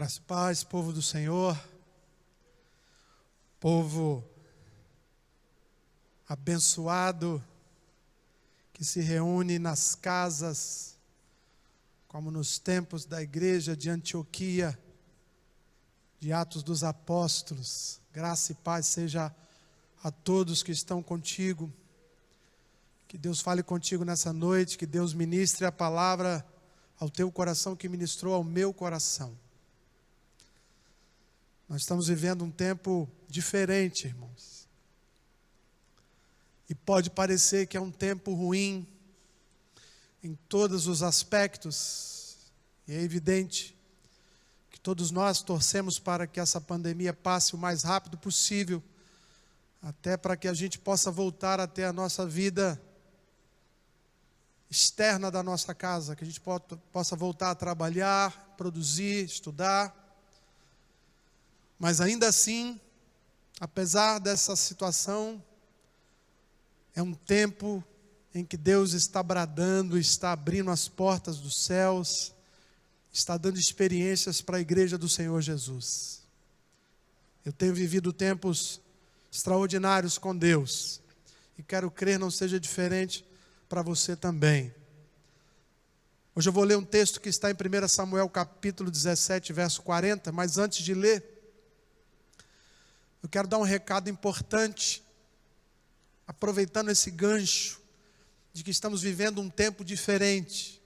Graça e paz, povo do Senhor, povo abençoado, que se reúne nas casas, como nos tempos da igreja de Antioquia, de Atos dos Apóstolos. Graça e paz seja a todos que estão contigo. Que Deus fale contigo nessa noite, que Deus ministre a palavra ao teu coração que ministrou ao meu coração. Nós estamos vivendo um tempo diferente, irmãos. E pode parecer que é um tempo ruim em todos os aspectos. E é evidente que todos nós torcemos para que essa pandemia passe o mais rápido possível, até para que a gente possa voltar até a nossa vida externa da nossa casa, que a gente possa voltar a trabalhar, produzir, estudar. Mas ainda assim, apesar dessa situação, é um tempo em que Deus está bradando, está abrindo as portas dos céus, está dando experiências para a igreja do Senhor Jesus. Eu tenho vivido tempos extraordinários com Deus, e quero crer não seja diferente para você também. Hoje eu vou ler um texto que está em 1 Samuel capítulo 17, verso 40, mas antes de ler, eu quero dar um recado importante, aproveitando esse gancho, de que estamos vivendo um tempo diferente.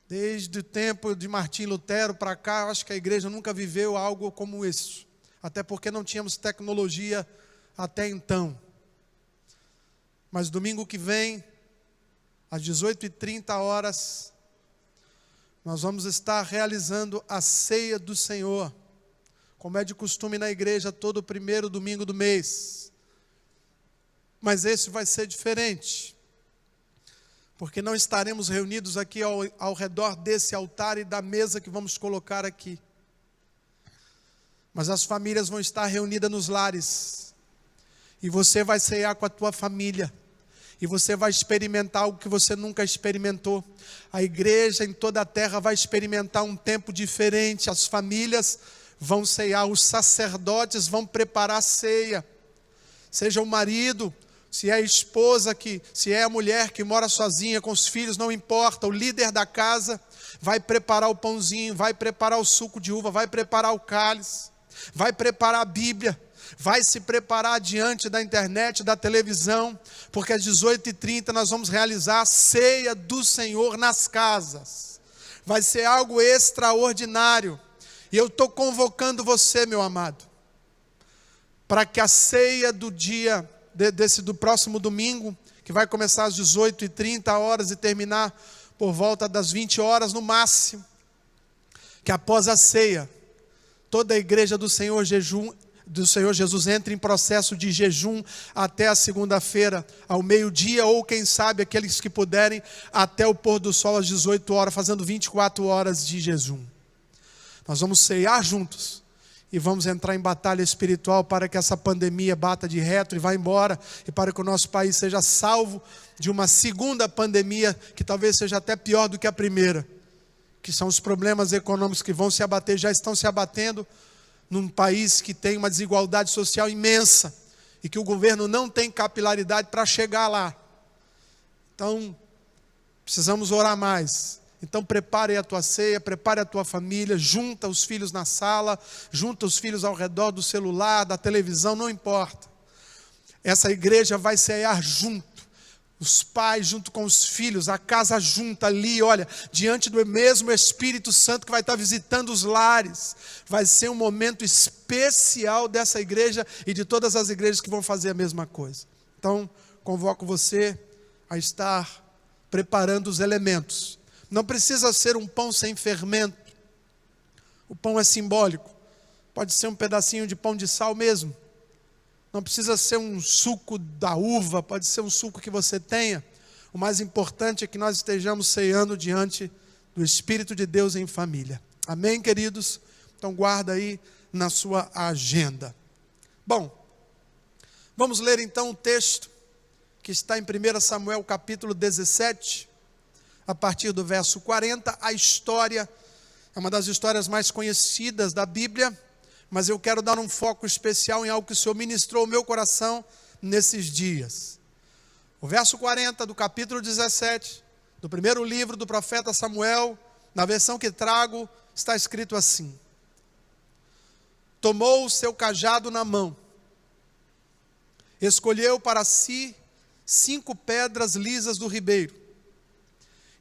Desde o tempo de Martim Lutero para cá, eu acho que a igreja nunca viveu algo como isso. Até porque não tínhamos tecnologia até então. Mas domingo que vem, às 18h30, nós vamos estar realizando a ceia do Senhor, como é de costume na igreja todo primeiro domingo do mês. Mas esse vai ser diferente, porque não estaremos reunidos aqui ao redor desse altar e da mesa que vamos colocar aqui. Mas as famílias vão estar reunidas nos lares, e você vai ceiar com a tua família, e você vai experimentar algo que você nunca experimentou. A igreja em toda a terra vai experimentar um tempo diferente. As famílias vão ceiar, os sacerdotes vão preparar a ceia. Seja o marido, se é a esposa, se é a mulher que mora sozinha com os filhos, não importa. O líder da casa vai preparar o pãozinho, vai preparar o suco de uva, vai preparar o cálice, vai preparar a Bíblia, vai se preparar diante da internet, da televisão, porque às 18h30 nós vamos realizar a ceia do Senhor nas casas. Vai ser algo extraordinário. E eu estou convocando você, meu amado, para que a ceia do dia, do próximo domingo, que vai começar às 18h30 e terminar por volta das 20 horas no máximo, que após a ceia, toda a igreja do Senhor Jesus entre em processo de jejum até a segunda-feira, ao meio-dia, ou quem sabe aqueles que puderem, até o pôr do sol às 18 horas, fazendo 24 horas de jejum. Nós vamos ceiar juntos e vamos entrar em batalha espiritual para que essa pandemia bata de reto e vá embora, e para que o nosso país seja salvo de uma segunda pandemia, que talvez seja até pior do que a primeira, que são os problemas econômicos que vão se abater, já estão se abatendo, num país que tem uma desigualdade social imensa, e que o governo não tem capilaridade para chegar lá. Então, precisamos orar mais. Então prepare a tua ceia, prepare a tua família, junta os filhos na sala, junta os filhos ao redor do celular, da televisão, não importa. Essa igreja vai ceiar junto, os pais junto com os filhos, a casa junta ali, olha, diante do mesmo Espírito Santo que vai estar visitando os lares. Vai ser um momento especial dessa igreja e de todas as igrejas que vão fazer a mesma coisa. Então, convoco você a estar preparando os elementos. Não precisa ser um pão sem fermento. O pão é simbólico. Pode ser um pedacinho de pão de sal mesmo. Não precisa ser um suco da uva, pode ser um suco que você tenha. O mais importante é que nós estejamos ceando diante do Espírito de Deus em família. Amém, queridos? Então guarda aí na sua agenda. Bom, vamos ler então o texto que está em 1 Samuel capítulo 17, a partir do verso 40, a história É uma das histórias mais conhecidas da Bíblia, mas eu quero dar um foco especial em algo que o Senhor ministrou ao meu coração nesses dias. O verso 40 do capítulo 17, do primeiro livro do profeta Samuel, na versão que trago, está escrito assim: tomou o seu cajado na mão, escolheu para si 5 pedras lisas do ribeiro,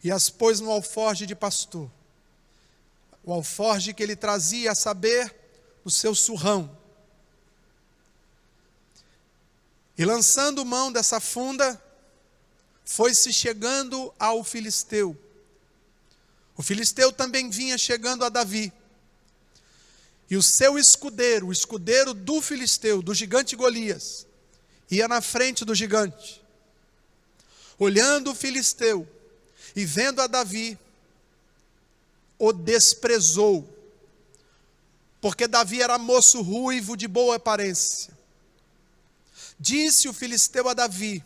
e as pôs no alforje de pastor. O alforje que ele trazia, a saber, o seu surrão. E lançando mão dessa funda, foi-se chegando ao filisteu. O filisteu também vinha chegando a Davi. E o seu escudeiro, o escudeiro do filisteu, do gigante Golias, ia na frente do gigante. Olhando o filisteu e vendo a Davi, o desprezou, porque Davi era moço ruivo de boa aparência. Disse o filisteu a Davi: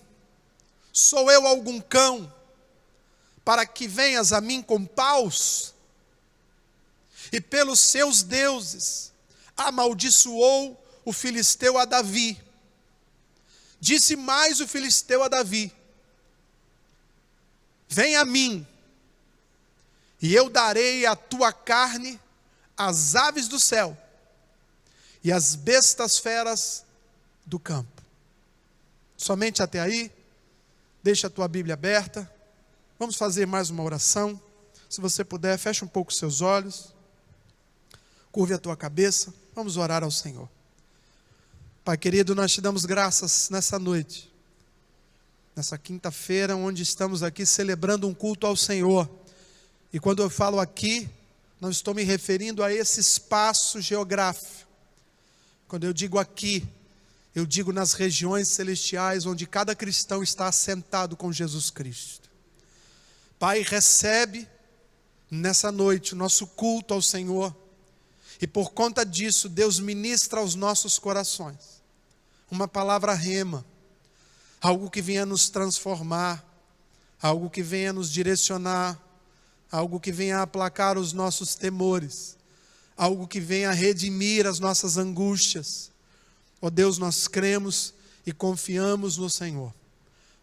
sou eu algum cão, para que venhas a mim com paus? E pelos seus deuses amaldiçoou o filisteu a Davi. Disse mais o filisteu a Davi: vem a mim, e eu darei a tua carne às aves do céu e às bestas feras do campo. Somente até aí. Deixa a tua Bíblia aberta. Vamos fazer mais uma oração. Se você puder, feche um pouco os seus olhos, curve a tua cabeça. Vamos orar ao Senhor. Pai querido, nós te damos graças nessa noite, nessa quinta-feira, onde estamos aqui celebrando um culto ao Senhor. E quando eu falo aqui, não estou me referindo a esse espaço geográfico. Quando eu digo aqui, eu digo nas regiões celestiais, onde cada cristão está assentado com Jesus Cristo. Pai, recebe nessa noite o nosso culto ao Senhor. E por conta disso, Deus ministra aos nossos corações uma palavra rema, algo que venha nos transformar, algo que venha nos direcionar, algo que venha aplacar os nossos temores, algo que venha redimir as nossas angústias. Ó Deus, nós cremos e confiamos no Senhor.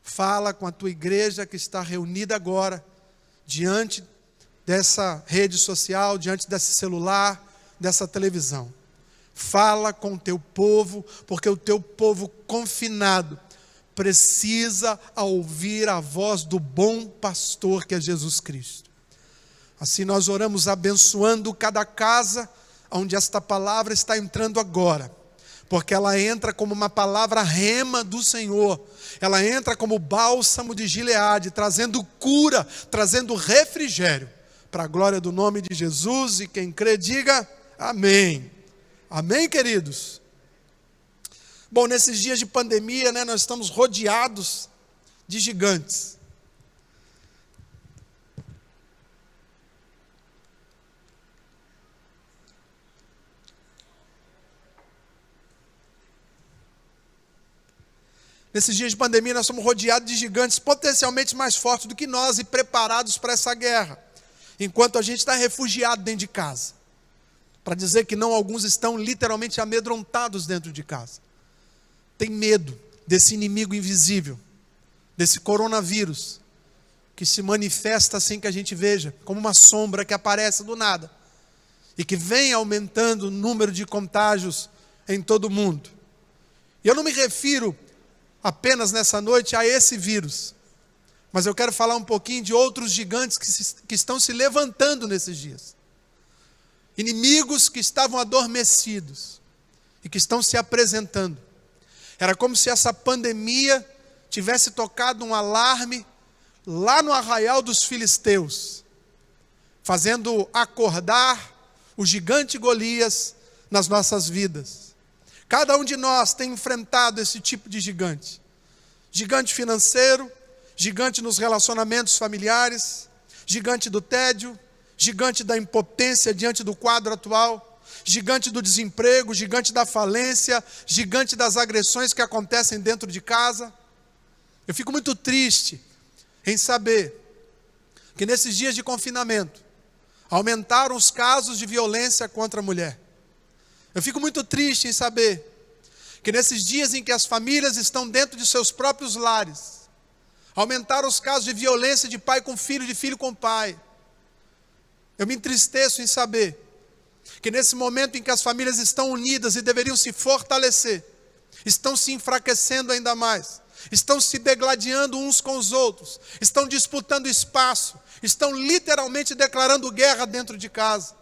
Fala com a tua igreja que está reunida agora, diante dessa rede social, diante desse celular, dessa televisão. Fala com o teu povo, porque o teu povo confinado precisa ouvir a voz do bom pastor que é Jesus Cristo. Assim nós oramos abençoando cada casa onde esta palavra está entrando agora, porque ela entra como uma palavra rema do Senhor, ela entra como bálsamo de Gileade, trazendo cura, trazendo refrigério, para a glória do nome de Jesus. E quem crê diga amém. Amém, queridos? Bom, nesses dias de pandemia, nós estamos rodeados de gigantes. Nesses dias de pandemia, nós somos rodeados de gigantes potencialmente mais fortes do que nós e preparados para essa guerra, enquanto a gente está refugiado dentro de casa. Para dizer que não, alguns estão literalmente amedrontados dentro de casa. Tem medo desse inimigo invisível, desse coronavírus, que se manifesta sem que a gente veja, como uma sombra que aparece do nada, e que vem aumentando o número de contágios em todo o mundo. E eu não me refiro apenas nessa noite a esse vírus, mas eu quero falar um pouquinho de outros gigantes que estão se levantando nesses dias. Inimigos que estavam adormecidos e que estão se apresentando. Era como se essa pandemia tivesse tocado um alarme lá no arraial dos filisteus, fazendo acordar o gigante Golias nas nossas vidas. Cada um de nós tem enfrentado esse tipo de gigante. Gigante financeiro, gigante nos relacionamentos familiares, gigante do tédio, gigante da impotência diante do quadro atual, gigante do desemprego, gigante da falência, gigante das agressões que acontecem dentro de casa. Eu fico muito triste em saber que nesses dias de confinamento, Aumentaram os casos de violência contra a mulher. Eu fico muito triste em saber que nesses dias em que as famílias estão dentro de seus próprios lares, aumentaram os casos de violência de pai com filho, de filho com pai. Eu me entristeço em saber que nesse momento em que as famílias estão unidas e deveriam se fortalecer, estão se enfraquecendo ainda mais, estão se degladiando uns com os outros, estão disputando espaço, estão literalmente declarando guerra dentro de casa.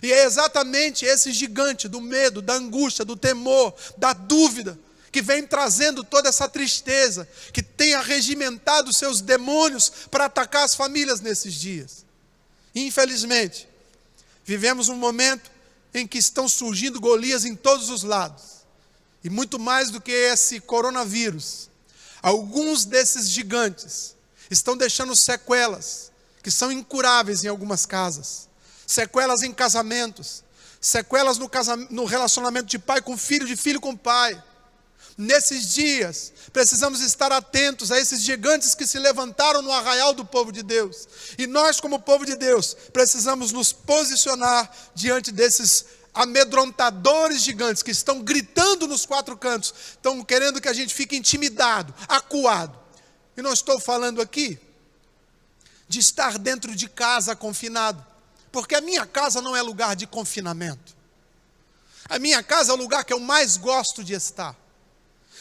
E é exatamente esse gigante do medo, da angústia, do temor, da dúvida, que vem trazendo toda essa tristeza, que tem arregimentado seus demônios para atacar as famílias nesses dias. Infelizmente, vivemos um momento em que estão surgindo Golias em todos os lados. E muito mais do que esse coronavírus, alguns desses gigantes estão deixando sequelas que são incuráveis em algumas casas. Sequelas em casamentos, sequelas no relacionamento de pai com filho, de filho com pai. Nesses dias, precisamos estar atentos a esses gigantes que se levantaram no arraial do povo de Deus. E nós, como povo de Deus, precisamos nos posicionar diante desses amedrontadores gigantes que estão gritando nos quatro cantos, estão querendo que a gente fique intimidado, acuado. E não estou falando aqui de estar dentro de casa confinado, porque a minha casa não é lugar de confinamento. A minha casa é o lugar que eu mais gosto de estar.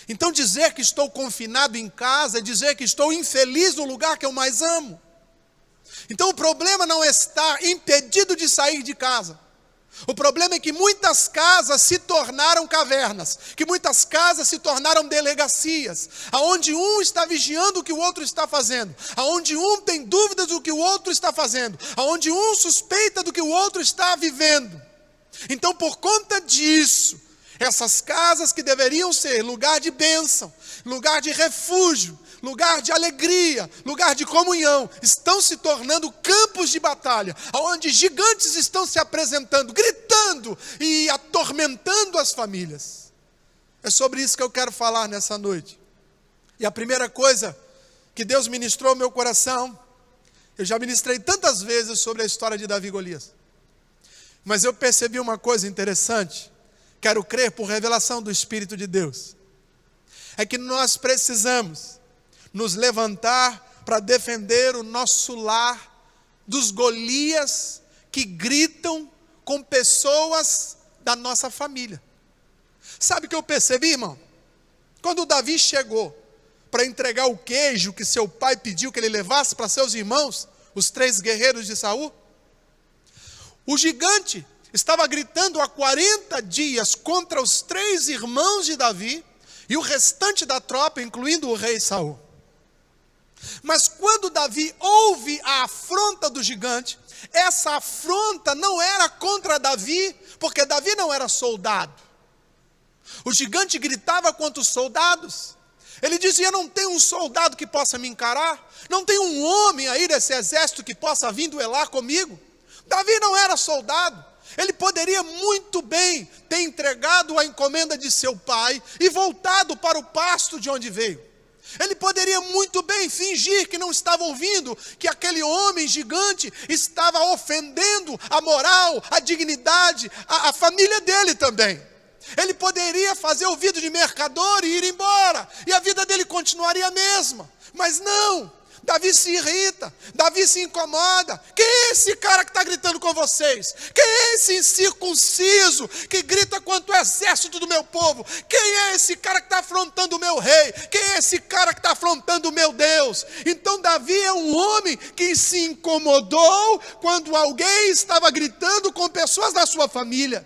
Então dizer que estou confinado em casa é dizer que estou infeliz no lugar que eu mais amo. Então o problema não está impedido de sair de casa. O problema é que muitas casas se tornaram cavernas, que muitas casas se tornaram delegacias, aonde um está vigiando o que o outro está fazendo, aonde um tem dúvidas do que o outro está fazendo, aonde um suspeita do que o outro está vivendo. Então, por conta disso, essas casas que deveriam ser lugar de bênção, lugar de refúgio, lugar de alegria, lugar de comunhão, estão se tornando campos de batalha, onde gigantes estão se apresentando, gritando e atormentando as famílias. É sobre isso que eu quero falar nessa noite. E a primeira coisa que Deus ministrou ao meu coração, eu já ministrei tantas vezes sobre a história de Davi e Golias, mas eu percebi uma coisa interessante, quero crer por revelação do Espírito de Deus, é que nós precisamos nos levantar para defender o nosso lar dos Golias que gritam com pessoas da nossa família. Sabe o que eu percebi, irmão? Quando Davi chegou para entregar o queijo que seu pai pediu que ele levasse para seus irmãos, os 3 guerreiros de Saul, o gigante estava gritando há 40 dias contra os 3 irmãos de Davi e o restante da tropa, incluindo o rei Saul. Mas quando Davi ouve a afronta do gigante, essa afronta não era contra Davi, porque Davi não era soldado. O gigante gritava contra os soldados. Ele dizia: não tem um soldado que possa me encarar, não tem um homem aí desse exército que possa vir duelar comigo. Davi não era soldado. Ele poderia muito bem ter entregado a encomenda de seu pai e voltado para o pasto de onde veio. Ele poderia muito bem fingir que não estava ouvindo, que aquele homem gigante estava ofendendo a moral, a dignidade, a família dele também. Ele poderia fazer ouvido de mercador e ir embora, e a vida dele continuaria a mesma. Mas não, Davi se irrita, Davi se incomoda. Quem é esse cara que está gritando com vocês? Quem é esse incircunciso que grita contra o exército do meu povo? Quem é esse cara que está afrontando o meu rei? Quem é esse cara que está afrontando o meu Deus? Então Davi é um homem que se incomodou quando alguém estava gritando com pessoas da sua família.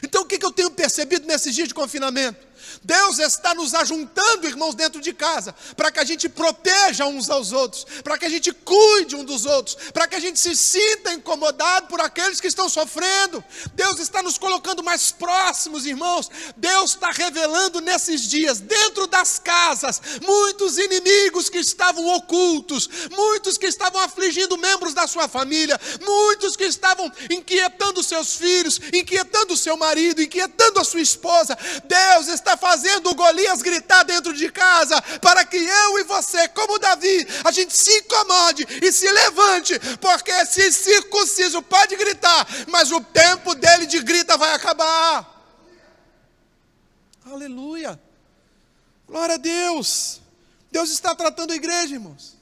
Então o que eu tenho percebido nesses dias de confinamento? Deus está nos ajuntando, irmãos, dentro de casa, para que a gente proteja uns aos outros, para que a gente cuide um dos outros, para que a gente se sinta incomodado por aqueles que estão sofrendo. Deus está nos colocando mais próximos, irmãos. Deus está revelando nesses dias, dentro das casas, muitos inimigos que estavam ocultos, muitos que estavam afligindo membros da sua família, muitos que estavam inquietando seus filhos, inquietando o seu marido, inquietando a sua esposa. Deus está está fazendo o Golias gritar dentro de casa, para que eu e você, como Davi, a gente se incomode e se levante, porque esse circunciso pode gritar, mas o tempo dele de grita vai acabar. Aleluia, glória a Deus. Deus está tratando a igreja, irmãos.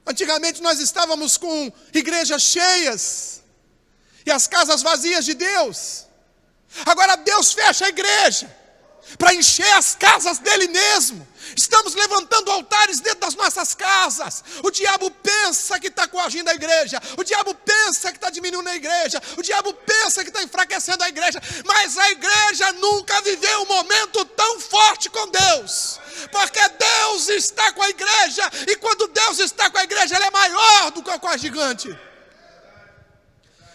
Antigamente nós estávamos com igrejas cheias e as casas vazias de Deus. Agora Deus fecha a igreja para encher as casas dele mesmo. Estamos levantando altares dentro das nossas casas. O diabo pensa que está coagindo a igreja. O diabo pensa que está diminuindo a igreja. O diabo pensa que está enfraquecendo a igreja. Mas a igreja nunca viveu um momento tão forte com Deus. Porque Deus está com a igreja. E quando Deus está com a igreja, Ele é maior do que o gigante.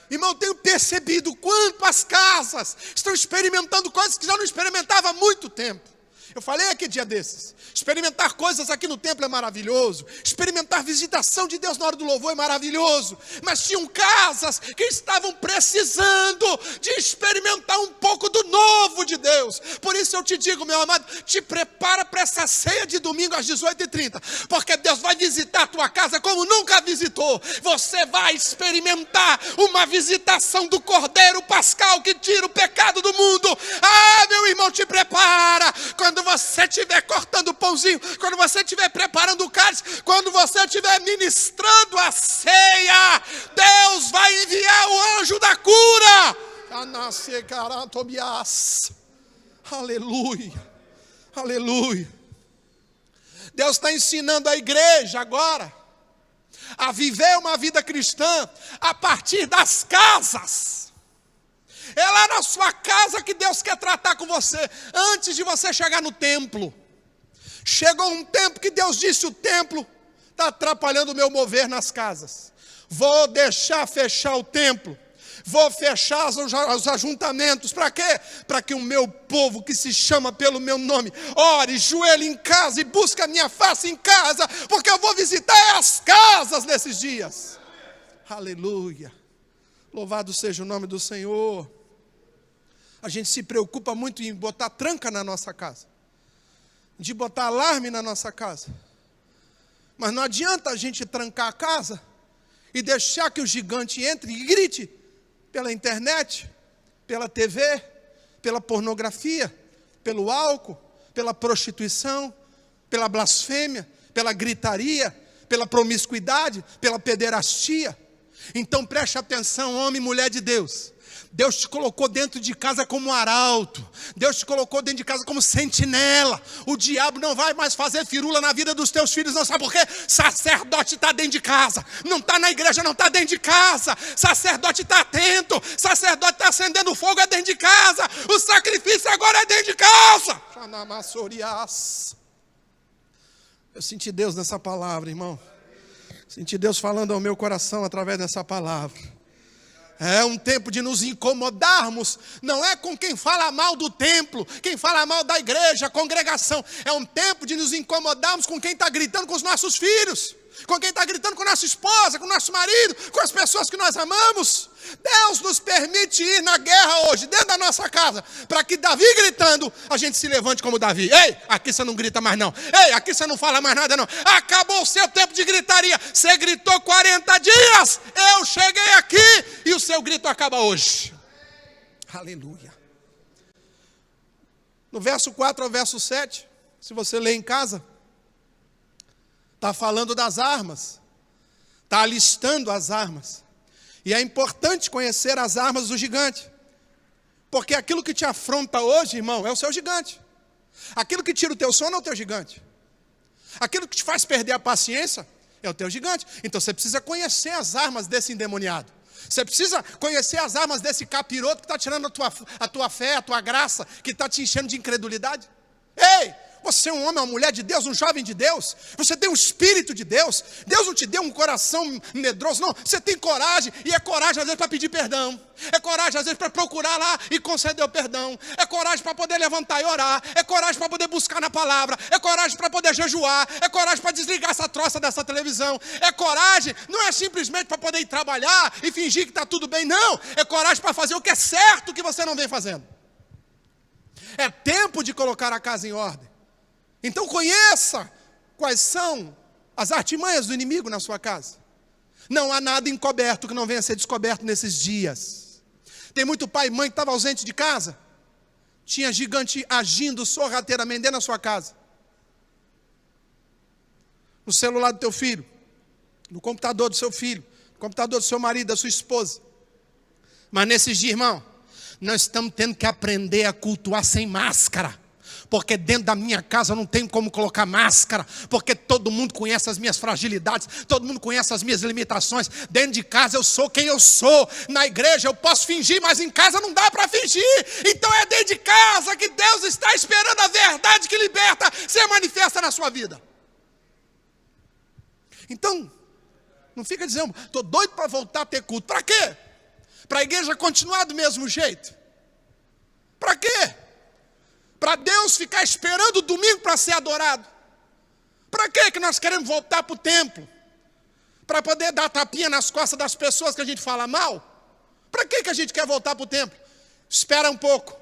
Irmão, eu tenho percebido quanto as casas estão experimentando coisas que já não experimentavam há muito tempo. Eu falei aqui dia desses, experimentar coisas aqui no templo é maravilhoso, experimentar visitação de Deus na hora do louvor é maravilhoso, mas tinham casas que estavam precisando de experimentar um pouco do novo de Deus. Por isso eu te digo, meu amado, te prepara para essa ceia de domingo às 18h30, porque Deus vai visitar a tua casa como nunca visitou. Você vai experimentar uma visitação do Cordeiro Pascal que tira o pecado do mundo. Ah, meu irmão, te prepara. Quando você estiver cortando o pãozinho, quando você estiver preparando o cálice, quando você estiver ministrando a ceia, Deus vai enviar o anjo da cura. Aleluia, aleluia. Deus está ensinando a igreja agora a viver uma vida cristã a partir das casas. É lá na sua casa que Deus quer tratar com você, antes de você chegar no templo. Chegou um tempo que Deus disse, o templo está atrapalhando o meu mover nas casas. Vou deixar fechar o templo, vou fechar os ajuntamentos. Para quê? Para que o meu povo que se chama pelo meu nome, ore, joelhe em casa e busque a minha face em casa, porque eu vou visitar as casas nesses dias. Aleluia, louvado seja o nome do Senhor. A gente se preocupa muito em botar tranca na nossa casa, de botar alarme na nossa casa. Mas não adianta a gente trancar a casa e deixar que o gigante entre e grite pela internet, pela TV, pela pornografia, pelo álcool, pela prostituição, pela blasfêmia, pela gritaria, pela promiscuidade, pela pederastia. Então preste atenção, homem e mulher de Deus. Deus te colocou dentro de casa como arauto. Deus te colocou dentro de casa como sentinela. O diabo não vai mais fazer firula na vida dos teus filhos, não. Sabe por quê? Sacerdote está dentro de casa. Não está na igreja, não está dentro de casa. Sacerdote está atento. Sacerdote está acendendo fogo, é dentro de casa. O sacrifício agora é dentro de casa. Eu senti Deus nessa palavra, irmão. Senti Deus falando ao meu coração através dessa palavra. É um tempo de nos incomodarmos, não é com quem fala mal do templo, quem fala mal da igreja, congregação. É um tempo de nos incomodarmos com quem está gritando com os nossos filhos, com quem está gritando com nossa esposa, com nosso marido, com as pessoas que nós amamos. Deus nos permite ir na guerra hoje, dentro da nossa casa, para que Davi gritando, a gente se levante como Davi. Ei, aqui você não grita mais não. Ei, aqui você não fala mais nada não. Acabou o seu tempo de gritaria. Você gritou 40 dias, eu cheguei aqui e o seu grito acaba hoje. Aleluia. No verso 4 ao verso 7, se você ler em casa, está falando das armas, está alistando as armas. E é importante conhecer as armas do gigante, porque aquilo que te afronta hoje, irmão, é o seu gigante. Aquilo que tira o teu sono é o teu gigante. Aquilo que te faz perder a paciência é o teu gigante. Então você precisa conhecer as armas desse endemoniado. Você precisa conhecer as armas desse capiroto que está tirando a tua fé, a tua graça, que está te enchendo de incredulidade. Ei! Você é um homem, uma mulher de Deus, um jovem de Deus. Você tem um espírito de Deus. Deus não te deu um coração medroso, não. Você tem coragem, e é coragem às vezes para pedir perdão. É coragem às vezes para procurar lá e conceder o perdão. É coragem para poder levantar e orar. É coragem para poder buscar na palavra. É coragem para poder jejuar. É coragem para desligar essa troça dessa televisão. É coragem, não é simplesmente para poder ir trabalhar e fingir que está tudo bem, não. É coragem para fazer o que é certo que você não vem fazendo. É tempo de colocar a casa em ordem. Então conheça quais são as artimanhas do inimigo na sua casa. Não há nada encoberto que não venha a ser descoberto nesses dias. Tem muito pai e mãe que estava ausente de casa. Tinha gigante agindo sorrateiramente dentro da sua casa. No celular do teu filho, no computador do seu filho, no computador do seu marido, da sua esposa. Mas nesses dias, irmão, nós estamos tendo que aprender a cultuar sem máscara. Porque dentro da minha casa eu não tenho como colocar máscara. Porque todo mundo conhece as minhas fragilidades. Todo mundo conhece as minhas limitações. Dentro de casa eu sou quem eu sou. Na igreja eu posso fingir, mas em casa não dá para fingir. Então é dentro de casa que Deus está esperando a verdade que liberta ser manifesta na sua vida. Então, não fica dizendo, estou doido para voltar a ter culto. Para quê? Para a igreja continuar do mesmo jeito? Para quê? Para Deus ficar esperando o domingo para ser adorado? Para quê que nós queremos voltar para o templo? Para poder dar tapinha nas costas das pessoas que a gente fala mal? Para que a gente quer voltar para o templo? Espera um pouco.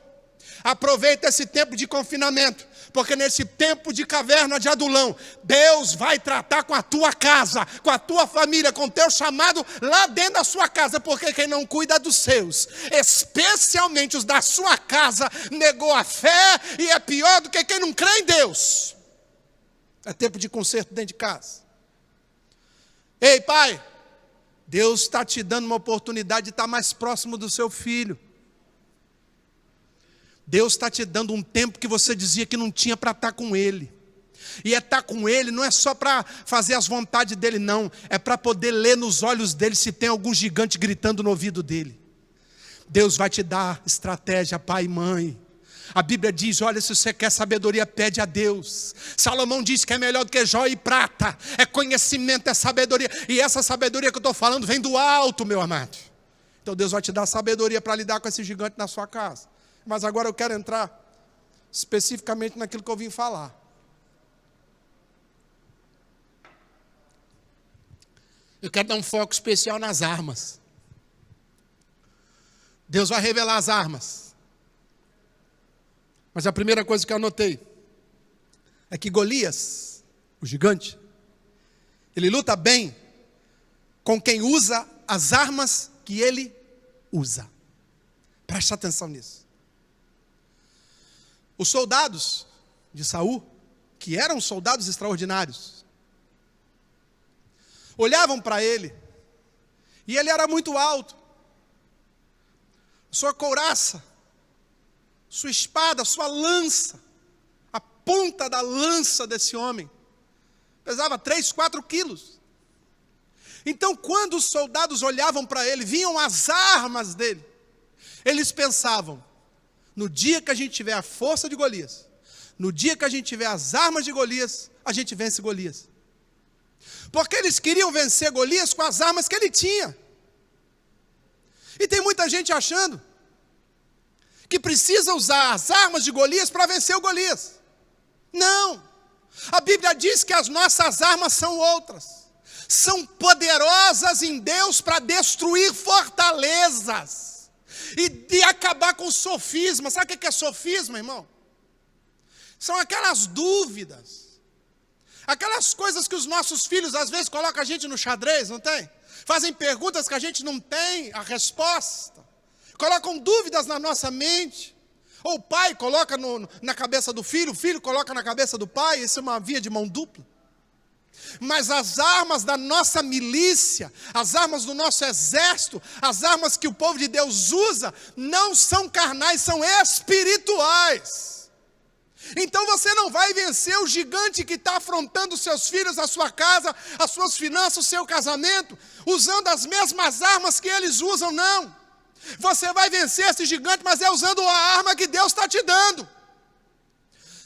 Aproveita esse tempo de confinamento. Porque nesse tempo de caverna de Adulão, Deus vai tratar com a tua casa, com a tua família, com o teu chamado lá dentro da sua casa. Porque quem não cuida dos seus, especialmente os da sua casa, negou a fé e é pior do que quem não crê em Deus. É tempo de conserto dentro de casa. Ei, pai, Deus está te dando uma oportunidade de estar mais próximo do seu filho. Deus está te dando um tempo que você dizia que não tinha para estar com Ele. E estar com Ele não é só para fazer as vontades dEle, não. É para poder ler nos olhos dEle se tem algum gigante gritando no ouvido dEle. Deus vai te dar estratégia, pai e mãe. A Bíblia diz, olha, se você quer sabedoria, pede a Deus. Salomão diz que é melhor do que joia e prata. É conhecimento, é sabedoria. E essa sabedoria que eu estou falando vem do alto, meu amado. Então Deus vai te dar sabedoria para lidar com esse gigante na sua casa. Mas agora eu quero entrar especificamente naquilo que eu vim falar. Eu quero dar um foco especial nas armas. Deus vai revelar as armas. Mas a primeira coisa que eu anotei é que Golias, o gigante, ele luta bem com quem usa as armas que ele usa. Preste atenção nisso. Os soldados de Saul, que eram soldados extraordinários, olhavam para ele, e ele era muito alto. Sua couraça, sua espada, sua lança, a ponta da lança desse homem, pesava 3, 4 quilos. Então, quando os soldados olhavam para ele, viam as armas dele, eles pensavam, no dia que a gente tiver a força de Golias, no dia que a gente tiver as armas de Golias, a gente vence Golias. Porque eles queriam vencer Golias com as armas que ele tinha. E tem muita gente achando que precisa usar as armas de Golias para vencer o Golias. Não. A Bíblia diz que as nossas armas são outras. São poderosas em Deus para destruir fortalezas. E de acabar com o sofisma. Sabe o que é sofisma, irmão? São aquelas dúvidas. Aquelas coisas que os nossos filhos às vezes colocam a gente no xadrez, não tem? Fazem perguntas que a gente não tem a resposta. Colocam dúvidas na nossa mente. Ou o pai coloca na cabeça do filho, o filho coloca na cabeça do pai. Isso é uma via de mão dupla. Mas as armas da nossa milícia, as armas do nosso exército, as armas que o povo de Deus usa, não são carnais, são espirituais. Então você não vai vencer o gigante que está afrontando os seus filhos, a sua casa, as suas finanças, o seu casamento, usando as mesmas armas que eles usam, não. Você vai vencer esse gigante, mas é usando a arma que Deus está te dando.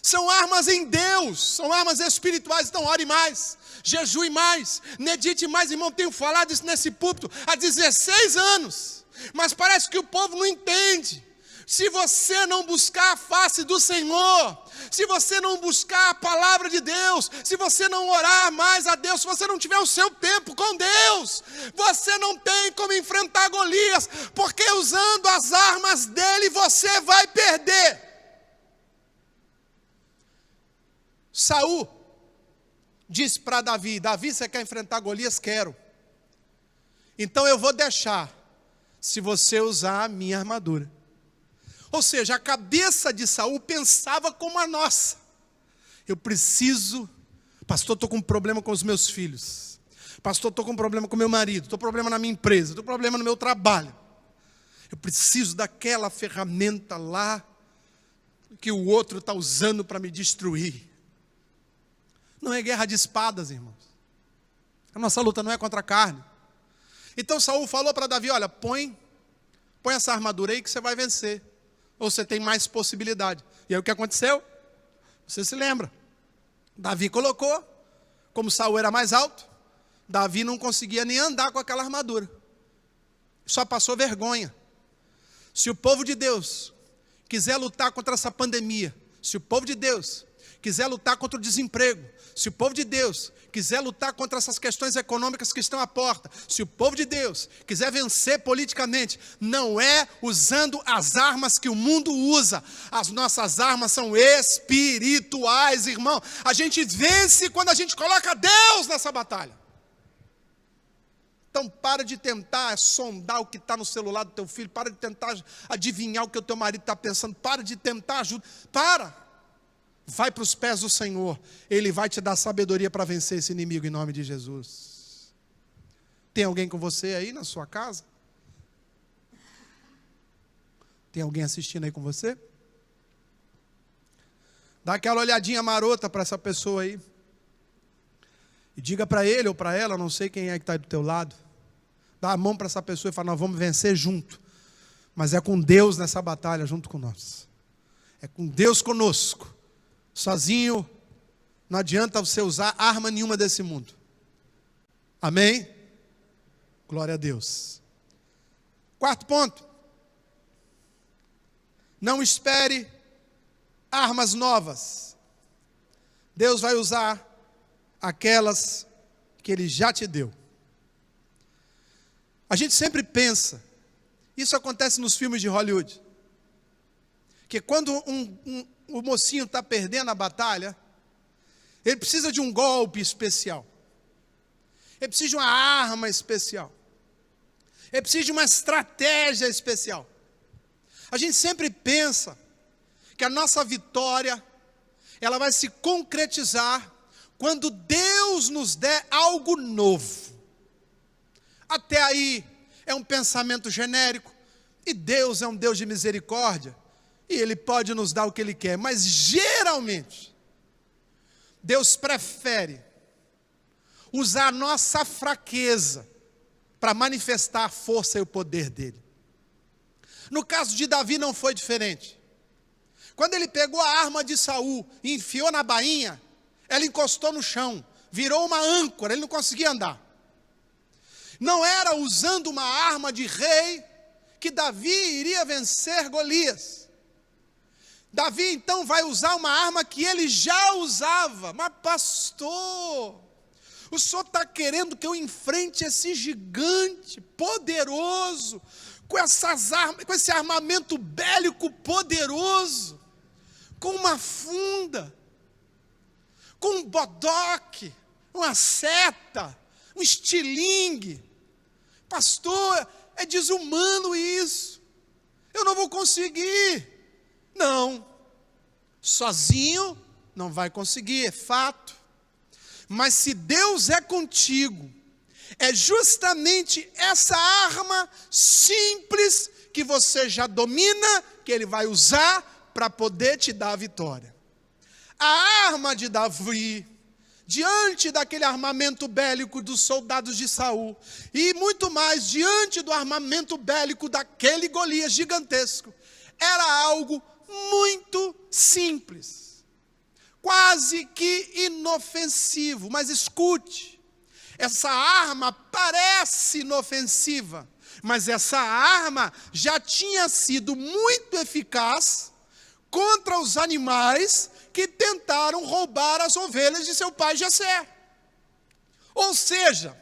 São armas em Deus, são armas espirituais. Então ore mais, jejue mais, medite mais. Irmão, tenho falado isso nesse púlpito há 16 anos. Mas parece que o povo não entende. Se você não buscar a face do Senhor, se você não buscar a palavra de Deus, se você não orar mais a Deus, se você não tiver o seu tempo com Deus, você não tem como enfrentar Golias, porque usando as armas dele você vai perder. Saul disse para Davi: Davi, você quer enfrentar Golias? Quero. Então eu vou deixar, se você usar a minha armadura. Ou seja, a cabeça de Saul pensava como a nossa. Eu preciso, pastor, estou com um problema com os meus filhos. Pastor, estou com um problema com meu marido. Estou com problema na minha empresa. Estou com problema no meu trabalho. Eu preciso daquela ferramenta lá que o outro está usando para me destruir. Não é guerra de espadas, irmãos. A nossa luta não é contra a carne. Então Saul falou para Davi: olha, põe essa armadura aí que você vai vencer. Ou você tem mais possibilidade. E aí o que aconteceu? Você se lembra. Davi colocou, como Saul era mais alto, Davi não conseguia nem andar com aquela armadura. Só passou vergonha. Se o povo de Deus quiser lutar contra essa pandemia, se o povo de Deus quiser lutar contra o desemprego, se o povo de Deus quiser lutar contra essas questões econômicas que estão à porta, se o povo de Deus quiser vencer politicamente, não é usando as armas que o mundo usa. As nossas armas são espirituais, irmão. A gente vence quando a gente coloca Deus nessa batalha. Então para de tentar sondar o que está no celular do teu filho, para de tentar adivinhar o que o teu marido está pensando, para de tentar ajuda, vai para os pés do Senhor, Ele vai te dar sabedoria para vencer esse inimigo em nome de Jesus. Tem alguém com você aí na sua casa? Tem alguém assistindo aí com você? Dá aquela olhadinha marota para essa pessoa aí. E diga para ele ou para ela, não sei quem é que está aí do teu lado. Dá a mão para essa pessoa e fala: nós vamos vencer junto. Mas é com Deus nessa batalha junto com nós. É com Deus conosco. Sozinho, não adianta você usar arma nenhuma desse mundo. Amém? Glória a Deus. Quarto ponto. Não espere armas novas. Deus vai usar aquelas que Ele já te deu. A gente sempre pensa, isso acontece nos filmes de Hollywood, que quando o mocinho está perdendo a batalha, ele precisa de um golpe especial. Ele precisa de uma arma especial. Ele precisa de uma estratégia especial. A gente sempre pensa que a nossa vitória, ela vai se concretizar quando Deus nos der algo novo. Até aí é um pensamento genérico, e Deus é um Deus de misericórdia, e Ele pode nos dar o que Ele quer, mas geralmente, Deus prefere usar a nossa fraqueza para manifestar a força e o poder dEle. No caso de Davi não foi diferente. Quando ele pegou a arma de Saul e enfiou na bainha, ela encostou no chão, virou uma âncora, ele não conseguia andar. Não era usando uma arma de rei que Davi iria vencer Golias. Davi então vai usar uma arma que ele já usava. Mas pastor, o senhor está querendo que eu enfrente esse gigante poderoso, com essas armas, com esse armamento bélico poderoso, com uma funda, com um bodoque, uma seta, um estilingue. Pastor, é desumano isso. Eu não vou conseguir. Não, sozinho não vai conseguir, é fato. Mas se Deus é contigo, é justamente essa arma simples que você já domina, que Ele vai usar para poder te dar a vitória. A arma de Davi, diante daquele armamento bélico dos soldados de Saul, e muito mais diante do armamento bélico daquele Golias gigantesco, era algo muito simples, quase que inofensivo. Mas escute, essa arma parece inofensiva, mas essa arma já tinha sido muito eficaz contra os animais que tentaram roubar as ovelhas de seu pai Jessé. Ou seja,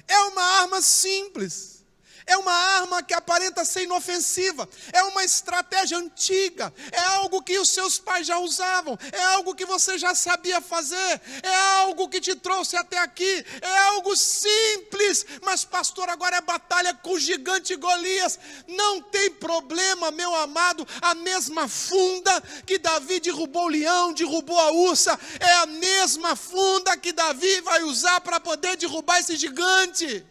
é uma arma simples, É uma arma que aparenta ser inofensiva, é uma estratégia antiga, é algo que os seus pais já usavam, é algo que você já sabia fazer, é algo que te trouxe até aqui, é algo simples, mas pastor, agora é batalha com o gigante Golias. Não tem problema, meu amado, a mesma funda que Davi derrubou o leão, derrubou a ursa, é a mesma funda que Davi vai usar para poder derrubar esse gigante.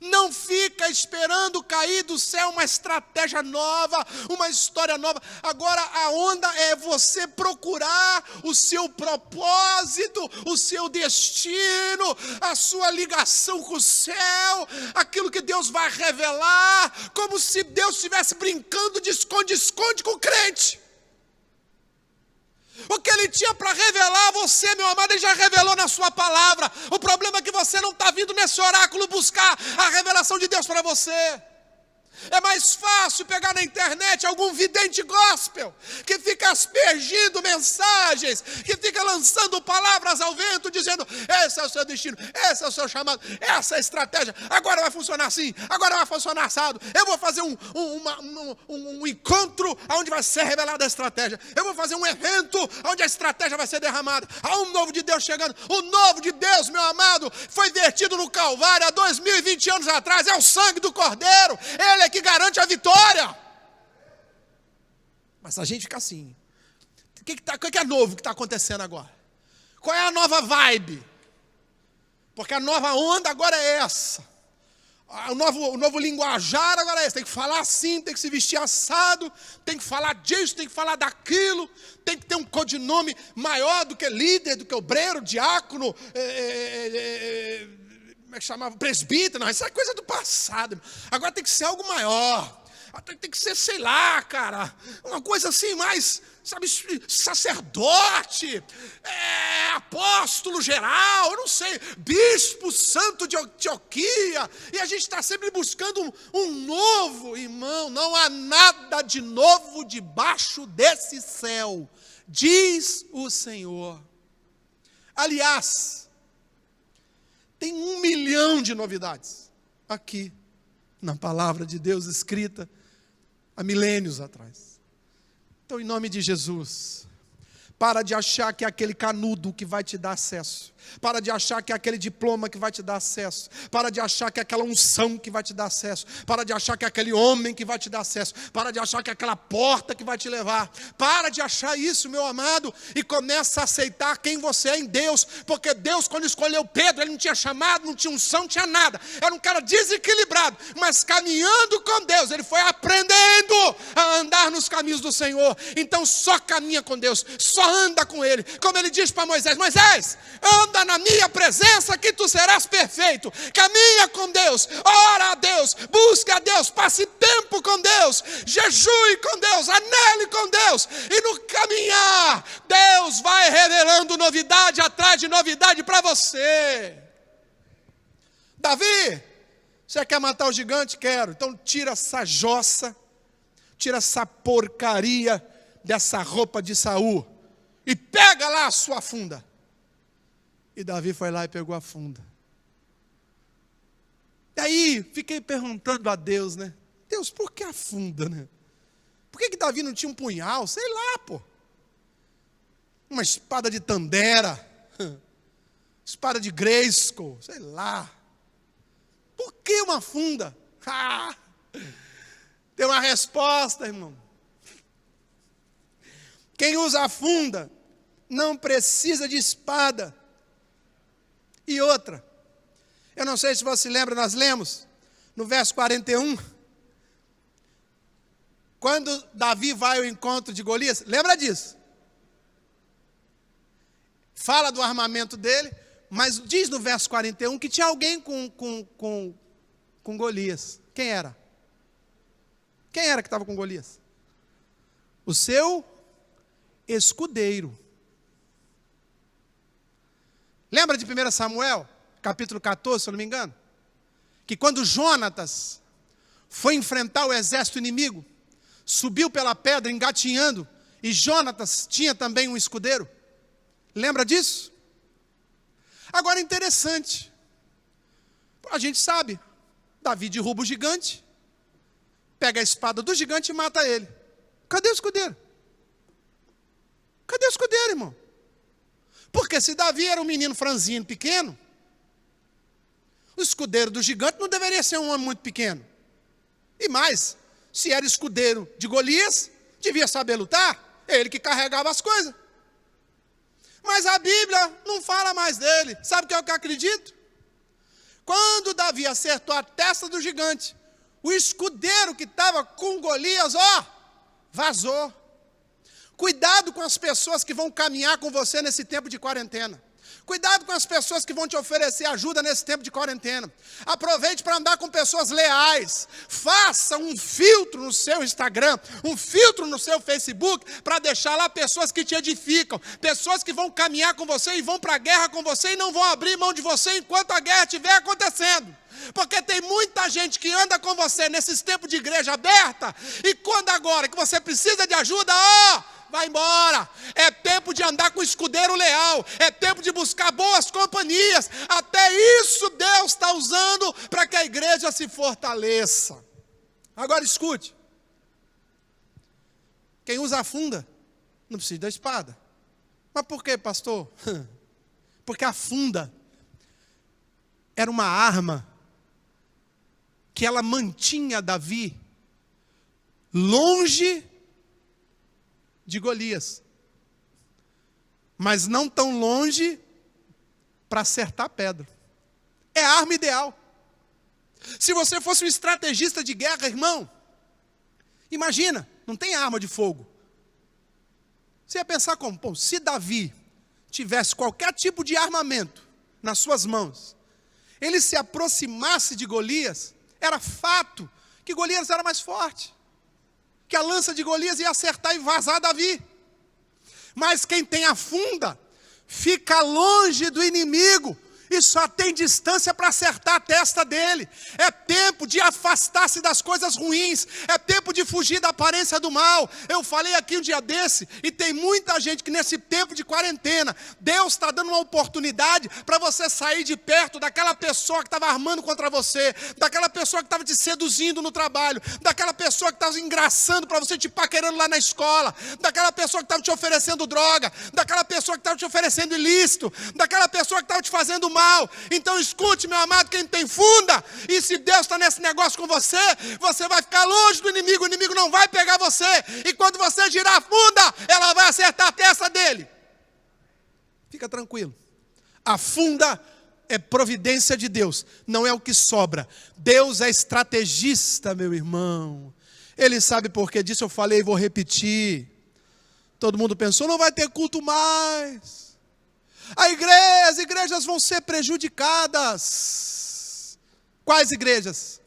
Não fica esperando cair do céu uma estratégia nova, uma história nova. Agora a onda é você procurar o seu propósito, o seu destino, a sua ligação com o céu, aquilo que Deus vai revelar, como se Deus estivesse brincando de esconde-esconde com o crente. O que Ele tinha para revelar a você, meu amado, Ele já revelou na sua palavra. O problema é que você não está vindo nesse oráculo buscar a revelação de Deus para você. É mais fácil pegar na internet algum vidente gospel, que fica aspergindo mensagens, que fica lançando palavras ao vento, dizendo, esse é o seu destino, esse é o seu chamado, essa é a estratégia, agora vai funcionar assim, agora vai funcionar assado, eu vou fazer um encontro onde vai ser revelada a estratégia, eu vou fazer um evento onde a estratégia vai ser derramada, há um novo de Deus chegando. O novo de Deus, meu amado, foi vertido no Calvário há 2020 anos atrás, é o sangue do Cordeiro, Ele é que garante a vitória. Mas a gente fica assim, o que é novo que está acontecendo agora? Qual é a nova vibe? Porque a nova onda agora é essa, o novo linguajar agora é esse, tem que falar assim, tem que se vestir assado, tem que falar disso, tem que falar daquilo, tem que ter um codinome maior do que líder, do que obreiro, diácono, como é que chamava? Presbítero. Não, isso é coisa do passado. Agora tem que ser algo maior. Tem que ser, sei lá, cara, uma coisa assim mais, sabe, sacerdote, apóstolo geral, eu não sei, bispo santo de Antioquia. E a gente está sempre buscando um novo. Irmão, não há nada de novo debaixo desse céu, diz o Senhor. Aliás, tem 1 milhão de novidades aqui na palavra de Deus escrita há milênios atrás. Então, em nome de Jesus, para de achar que é aquele canudo que vai te dar acesso. Para de achar que é aquele diploma que vai te dar acesso. Para de achar que é aquela unção que vai te dar acesso. Para de achar que é aquele homem que vai te dar acesso. Para de achar que é aquela porta que vai te levar. Para de achar isso, meu amado, e começa a aceitar quem você é em Deus. Porque Deus, quando escolheu Pedro, Ele não tinha chamado, não tinha unção, não tinha nada. Era um cara desequilibrado, mas caminhando com Deus, ele foi aprendendo a andar nos caminhos do Senhor. Então só caminha com Deus, só anda com Ele. Como Ele diz para Moisés, Moisés, anda na minha presença que tu serás perfeito. Caminha com Deus, ora a Deus, busca a Deus, passe tempo com Deus, jejue com Deus, anele com Deus. E no caminhar, Deus vai revelando novidade atrás de novidade para você. Davi, você quer matar o gigante? Quero. Então tira essa jossa, tira essa porcaria dessa roupa de Saul e pega lá a sua funda. E Davi foi lá e pegou a funda. E aí, fiquei perguntando a Deus, né? Deus, por que a funda, né? Por que Davi não tinha um punhal? Sei lá, pô. Uma espada de Tandera. Espada de Grayskull. Sei lá. Por que uma funda? Tem uma resposta, irmão. Quem usa a funda não precisa de espada. E outra, eu não sei se você lembra, nós lemos no verso 41, quando Davi vai ao encontro de Golias, lembra disso? Fala do armamento dele, mas diz no verso 41 que tinha alguém com Golias. Quem era? Quem era que estava com Golias? O seu escudeiro. Lembra de 1 Samuel, capítulo 14, se eu não me engano? Que quando Jonatas foi enfrentar o exército inimigo, subiu pela pedra engatinhando, e Jonatas tinha também um escudeiro. Lembra disso? Agora interessante, a gente sabe, Davi derruba o gigante, pega a espada do gigante e mata ele. Cadê o escudeiro? Cadê o escudeiro, irmão? Porque se Davi era um menino franzino, pequeno, o escudeiro do gigante não deveria ser um homem muito pequeno. E mais, se era escudeiro de Golias, devia saber lutar, ele que carregava as coisas. Mas a Bíblia não fala mais dele. Sabe o que é o que eu acredito? Quando Davi acertou a testa do gigante, o escudeiro que estava com Golias, vazou. Cuidado com as pessoas que vão caminhar com você nesse tempo de quarentena. Cuidado com as pessoas que vão te oferecer ajuda nesse tempo de quarentena. Aproveite para andar com pessoas leais. Faça um filtro no seu Instagram, um filtro no seu Facebook, para deixar lá pessoas que te edificam, pessoas que vão caminhar com você e vão para a guerra com você e não vão abrir mão de você enquanto a guerra estiver acontecendo. Porque tem muita gente que anda com você nesses tempos de igreja aberta, e quando agora que você precisa de ajuda, vai embora. É tempo de andar com o escudeiro leal, é tempo de buscar boas companhias. Até isso Deus está usando para que a igreja se fortaleça. Agora escute, quem usa a funda não precisa da espada. Mas por quê, pastor? Porque a funda era uma arma que ela mantinha Davi longe de Golias, mas não tão longe para acertar a pedra. É a arma ideal. Se você fosse um estrategista de guerra, irmão, imagina, não tem arma de fogo. Você ia pensar como? Pô, se Davi tivesse qualquer tipo de armamento nas suas mãos, ele se aproximasse de Golias, era fato que Golias era mais forte, que a lança de Golias ia acertar e vazar Davi. Mas quem tem a funda, fica longe do inimigo, e só tem distância para acertar a testa dele. É tempo de afastar-se das coisas ruins, é tempo de fugir da aparência do mal. Eu falei aqui um dia desse, e tem muita gente que nesse tempo de quarentena, Deus está dando uma oportunidade para você sair de perto daquela pessoa que estava armando contra você, daquela pessoa que estava te seduzindo no trabalho, daquela pessoa que estava engraçando para você, te paquerando lá na escola, daquela pessoa que estava te oferecendo droga, daquela pessoa que estava te oferecendo ilícito, daquela pessoa que estava te fazendo mal. Então escute, meu amado, quem tem funda, e se Deus está nesse negócio com você, você vai ficar longe do inimigo, o inimigo não vai pegar você, e quando você girar a funda, ela vai acertar a testa dele. Fica tranquilo, a funda é providência de Deus, não é o que sobra. Deus é estrategista, meu irmão, Ele sabe por que disso. Eu falei e vou repetir. Todo mundo pensou, não vai ter culto mais, as igrejas vão ser prejudicadas. Quais igrejas?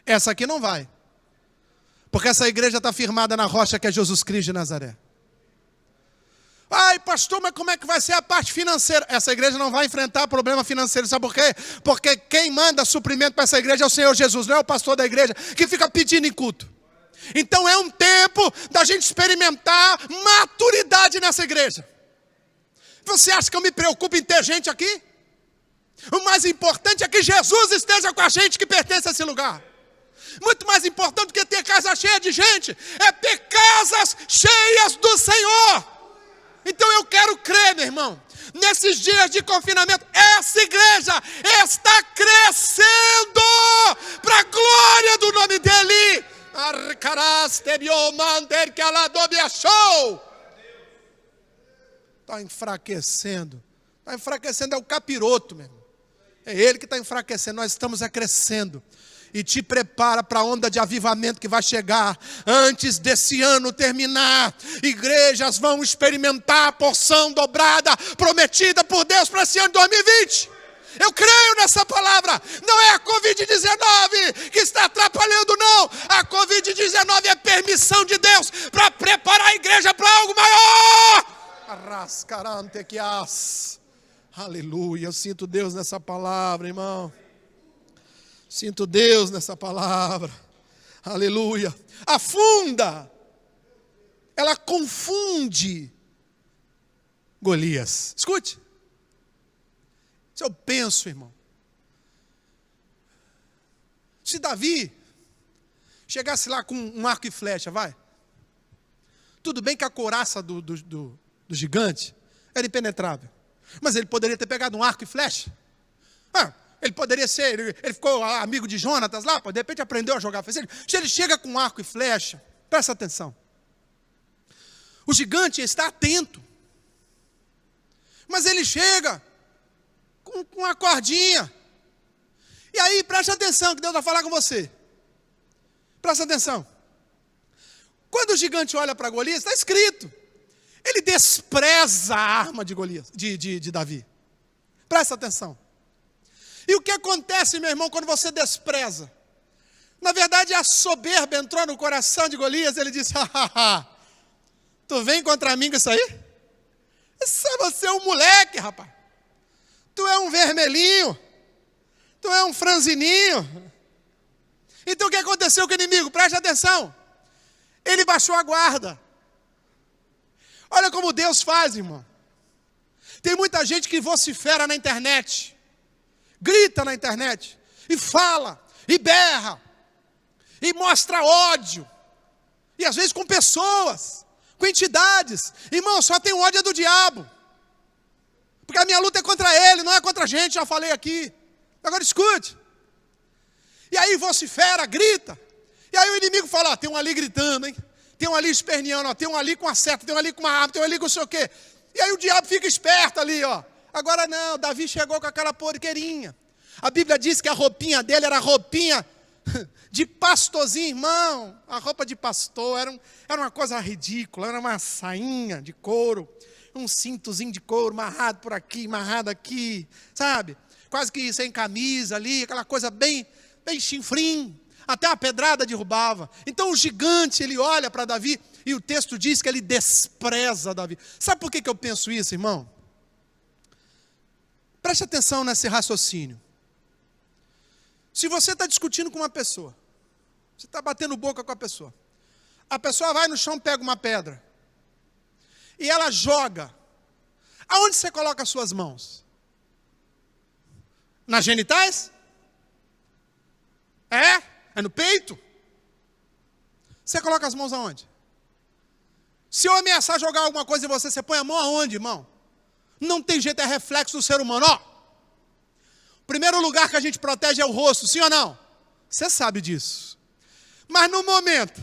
Essa aqui não vai, porque essa igreja está firmada na rocha que é Jesus Cristo de Nazaré. Ai, pastor, mas como é que vai ser a parte financeira? Essa igreja não vai enfrentar problema financeiro, sabe por quê? Porque quem manda suprimento para essa igreja é o Senhor Jesus, não é o pastor da igreja que fica pedindo em culto. Então é um tempo da gente experimentar maturidade nessa igreja. Você acha que eu me preocupo em ter gente aqui? O mais importante é que Jesus esteja com a gente que pertence a esse lugar. Muito mais importante do que ter casa cheia de gente, é ter casas cheias do Senhor. Então eu quero crer, meu irmão, nesses dias de confinamento, essa igreja está crescendo para a glória do nome dEle. Está enfraquecendo. Está enfraquecendo é o capiroto, meu irmão. É ele que está enfraquecendo. Nós estamos crescendo. E te prepara para a onda de avivamento que vai chegar antes desse ano terminar. Igrejas vão experimentar a porção dobrada prometida por Deus para esse ano de 2020. Eu creio nessa palavra. Não é a Covid-19 que está atrapalhando, não. A Covid-19 é permissão de Deus para preparar a igreja para algo maior. Aleluia, eu sinto Deus nessa palavra, irmão. Sinto Deus nessa palavra. Aleluia. A funda, ela confunde Golias. Escute. Se eu penso, irmão, Se Davi chegasse lá com um arco e flecha, vai. Tudo bem que a couraça do gigante era impenetrável. Mas ele poderia ter pegado um arco e flecha. Ele poderia ser, ele ficou amigo de Jonatas lá, de repente aprendeu a jogar. Se ele chega com um arco e flecha, presta atenção. O gigante está atento. Mas ele chega com uma cordinha. E aí, presta atenção, que Deus vai falar com você. Presta atenção. Quando o gigante olha para Golias, está escrito. Ele despreza a arma de Golias, de Davi. Presta atenção. E o que acontece, meu irmão, quando você despreza? Na verdade, a soberba entrou no coração de Golias. Ele disse, tu vem contra mim com isso aí? Você é um moleque, rapaz. Tu é um vermelhinho. Tu é um franzininho. Então o que aconteceu com o inimigo? Preste atenção. Ele baixou a guarda. Olha como Deus faz, irmão. Tem muita gente que vocifera na internet. Grita na internet. E fala. E berra. E mostra ódio. E às vezes com pessoas. Com entidades. Irmão, só tem ódio do diabo. Porque a minha luta é contra ele, não é contra a gente, já falei aqui. Agora escute. E aí vocifera, grita. E aí o inimigo fala, tem um ali gritando, hein? Tem um ali esperneando, ó, tem um ali com a seta, tem um ali com uma arma, tem um ali com não sei o quê. E aí o diabo fica esperto ali, ó. Agora não, Davi chegou com aquela porqueirinha. A Bíblia diz que a roupinha dele era roupinha de pastorzinho, irmão. A roupa de pastor era uma coisa ridícula, era uma sainha de couro, um cintozinho de couro amarrado por aqui, amarrado aqui, sabe? Quase que sem camisa ali, aquela coisa bem chinfrim. Até a pedrada derrubava. Então o gigante, ele olha para Davi e o texto diz que ele despreza Davi. Sabe por que eu penso isso, irmão? Preste atenção nesse raciocínio. Se você está discutindo com uma pessoa, você está batendo boca com a pessoa vai no chão, pega uma pedra, e ela joga. Aonde você coloca as suas mãos? Nas genitais? É no peito? Você coloca as mãos aonde? Se eu ameaçar jogar alguma coisa em você, você põe a mão aonde, irmão? Não tem jeito, é reflexo do ser humano. O primeiro lugar que a gente protege é o rosto, sim ou não? Você sabe disso. Mas no momento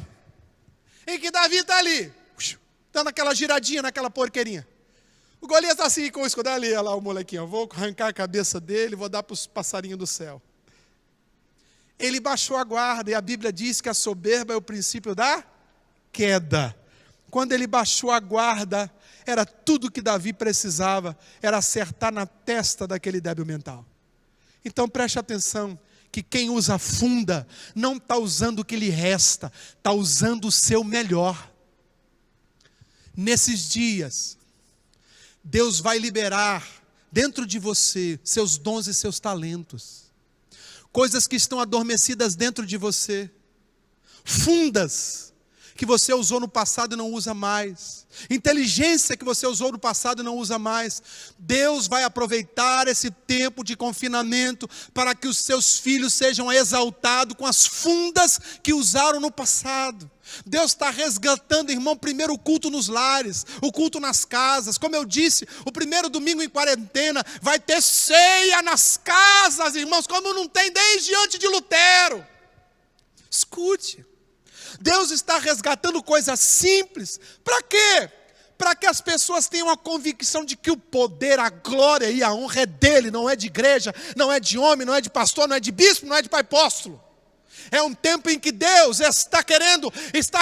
em que Davi está ali, dando aquela giradinha naquela porqueirinha, o Golias está assim com o escudo ali, olha lá o molequinho, eu vou arrancar a cabeça dele, vou dar para os passarinhos do céu. Ele baixou a guarda, e a Bíblia diz que a soberba é o princípio da queda. Quando ele baixou a guarda, era tudo que Davi precisava, era acertar na testa daquele débil mental. Então preste atenção, que quem usa funda, não está usando o que lhe resta, está usando o seu melhor. Nesses dias, Deus vai liberar dentro de você seus dons e seus talentos. Coisas que estão adormecidas dentro de você. Fundas que você usou no passado e não usa mais. Inteligência que você usou no passado e não usa mais. Deus vai aproveitar esse tempo de confinamento para que os seus filhos sejam exaltados com as fundas que usaram no passado. Deus está resgatando, irmão, primeiro o culto nos lares, o culto nas casas. Como eu disse, o primeiro domingo em quarentena vai ter ceia nas casas, irmãos, como não tem desde antes de Lutero. Escute. Deus está resgatando coisas simples. Para quê? Para que as pessoas tenham a convicção de que o poder, a glória e a honra é dele, não é de igreja, não é de homem, não é de pastor, não é de bispo, não é de pai apóstolo. É um tempo em que Deus está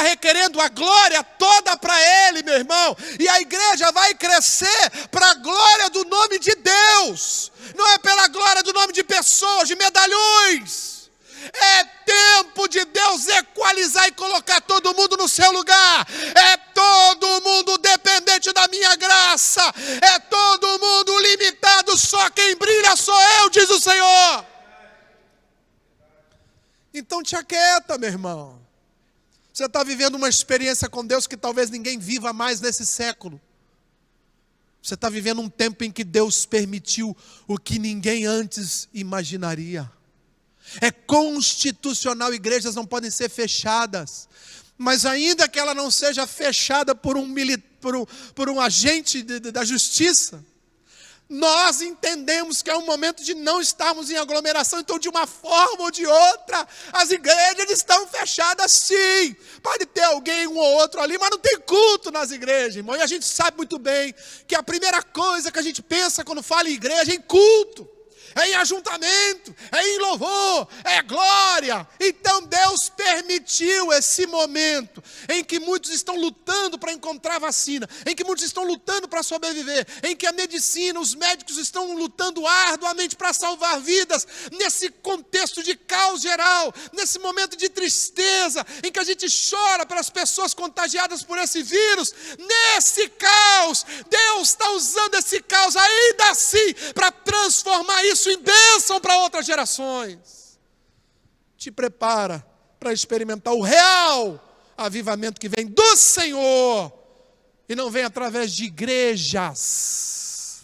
requerendo a glória toda para Ele, meu irmão. E a igreja vai crescer para a glória do nome de Deus. Não é pela glória do nome de pessoas, de medalhões. É tempo de Deus equalizar e colocar todo mundo no seu lugar. É todo mundo dependente da minha graça. É todo mundo limitado. Só quem brilha sou eu, diz o Senhor. Então te aquieta, meu irmão. Você está vivendo uma experiência com Deus que talvez ninguém viva mais nesse século. Você está vivendo um tempo em que Deus permitiu o que ninguém antes imaginaria. É constitucional, igrejas não podem ser fechadas. Mas ainda que ela não seja fechada por um agente da justiça, nós entendemos que é um momento de não estarmos em aglomeração. Então, de uma forma ou de outra, as igrejas estão fechadas sim. Pode ter alguém, um ou outro ali, mas não tem culto nas igrejas, irmão. E a gente sabe muito bem que a primeira coisa que a gente pensa quando fala em igreja é em culto, é em ajuntamento, é em louvor, é glória. Então Deus permitiu esse momento em que muitos estão lutando para encontrar vacina, em que muitos estão lutando para sobreviver, em que a medicina, os médicos estão lutando arduamente para salvar vidas, nesse contexto de caos geral, nesse momento de tristeza, em que a gente chora pelas pessoas contagiadas por esse vírus. Nesse caos, Deus está usando esse caos ainda assim para transformar isso em bênção para outras gerações. Te prepara para experimentar o real avivamento que vem do Senhor e não vem através de igrejas.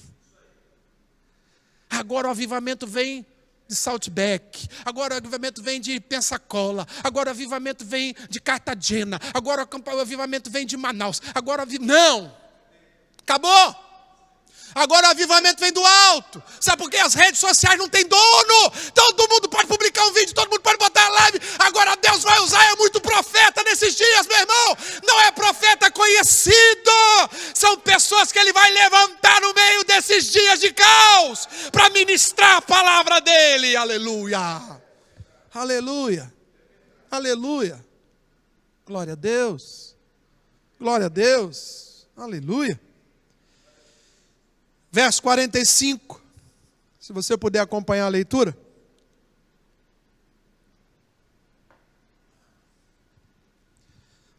Agora o avivamento vem de Saltback, agora o avivamento vem de Pensacola, agora o avivamento vem de Cartagena, agora o avivamento vem de Manaus, não, acabou. Agora o avivamento vem do alto. Sabe por quê? As redes sociais não têm dono. Todo mundo pode publicar um vídeo, todo mundo pode botar live. Agora Deus vai usar, é muito profeta nesses dias, meu irmão. Não é profeta conhecido. São pessoas que Ele vai levantar no meio desses dias de caos para ministrar a palavra dEle. Aleluia. Aleluia. Aleluia. Glória a Deus. Glória a Deus. Aleluia. Verso 45, se você puder acompanhar a leitura.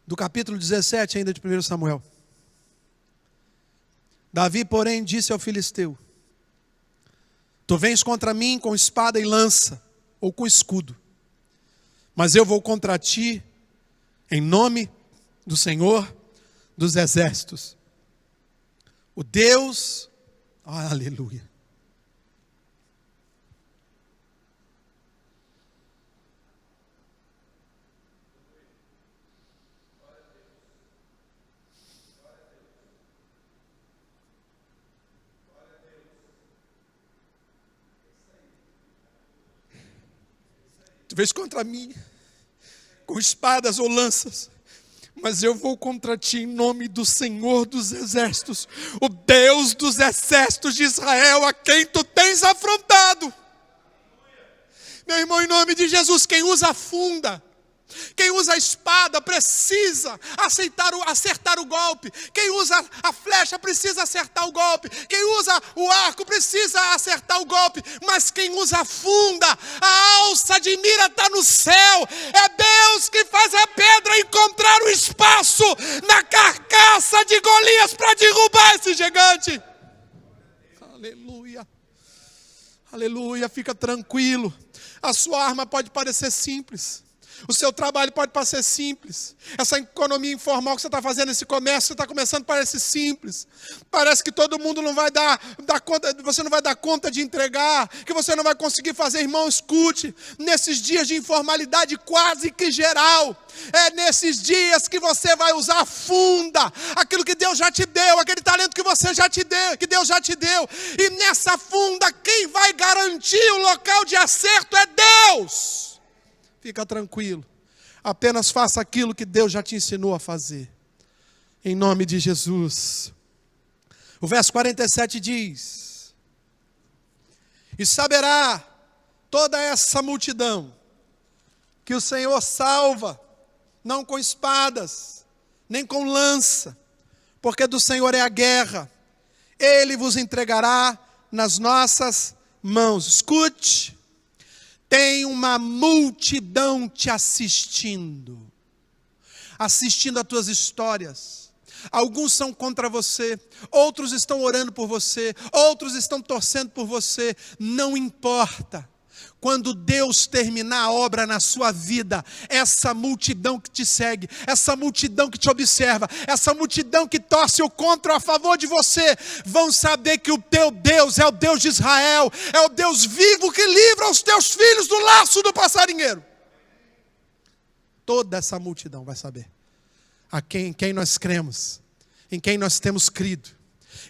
Do capítulo 17 ainda de 1 Samuel. Davi, porém, disse ao filisteu: tu vens contra mim com espada e lança, ou com escudo, mas eu vou contra ti em nome do Senhor dos exércitos, o Deus. Aleluia. Tu vês contra mim com espadas ou lanças, mas eu vou contra ti em nome do Senhor dos exércitos, o Deus dos exércitos de Israel, a quem tu tens afrontado. Meu irmão, em nome de Jesus, quem usa a funda, quem usa a espada precisa acertar o golpe. Quem usa a flecha precisa acertar o golpe. Quem usa o arco precisa acertar o golpe. Mas quem usa a funda, a alça de mira está no céu. É Deus que faz a pedra encontrar o espaço na carcaça de Golias para derrubar esse gigante. Aleluia. Aleluia, fica tranquilo. A sua arma pode parecer simples. O seu trabalho pode parecer simples. Essa economia informal que você está fazendo, esse comércio que você está começando, parece simples. Parece que todo mundo não vai dar conta, você não vai dar conta de entregar, que você não vai conseguir fazer. Irmão, escute, nesses dias de informalidade quase que geral, é nesses dias que você vai usar a funda, aquilo que Deus já te deu, aquele talento que você já te deu, que Deus já te deu. E nessa funda, quem vai garantir o local de acerto é Deus. Fica tranquilo, apenas faça aquilo que Deus já te ensinou a fazer, em nome de Jesus. O verso 47 diz: e saberá toda essa multidão que o Senhor salva, não com espadas, nem com lança, porque do Senhor é a guerra, Ele vos entregará nas nossas mãos. Escute. Tem uma multidão te assistindo as tuas histórias. Alguns são contra você, outros estão orando por você, outros estão torcendo por você. Não importa. Quando Deus terminar a obra na sua vida, essa multidão que te segue, essa multidão que te observa, essa multidão que torce o contra ou a favor de você, vão saber que o teu Deus é o Deus de Israel, é o Deus vivo que livra os teus filhos do laço do passarinheiro. Toda essa multidão vai saber em quem nós cremos, em quem nós temos crido,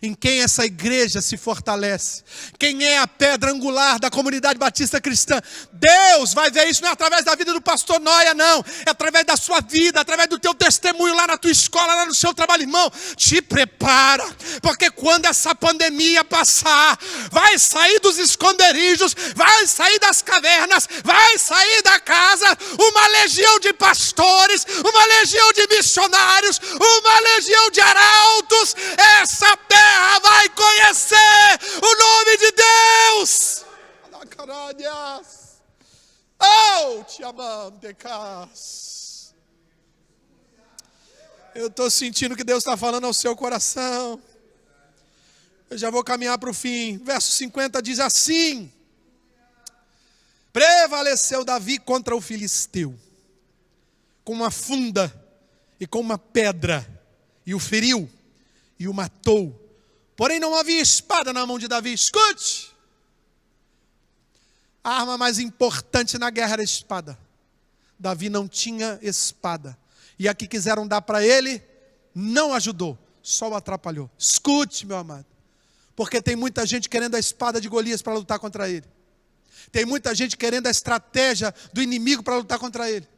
em quem essa igreja se fortalece, quem é a pedra angular da comunidade batista cristã. Deus vai ver isso não é através da vida do pastor Noia, não, é através da sua vida, através do teu testemunho lá na tua escola, lá no seu trabalho. Irmão, te prepara, porque quando essa pandemia passar, vai sair dos esconderijos, vai sair das cavernas, vai sair da casa uma legião de pastores, uma legião de missionários, uma legião de arautos. Essa terra vai conhecer o nome de Deus. Oh, te amamos, Decas. Eu estou sentindo que Deus está falando ao seu coração. Eu já vou caminhar para o fim. Verso 50 diz assim: prevaleceu Davi contra o filisteu, com uma funda e com uma pedra, e o feriu e o matou. Porém não havia espada na mão de Davi. Escute! A arma mais importante na guerra era a espada. Davi não tinha espada. E a que quiseram dar para ele, não ajudou, só o atrapalhou. Escute, meu amado. Porque tem muita gente querendo a espada de Golias para lutar contra ele. Tem muita gente querendo a estratégia do inimigo para lutar contra ele.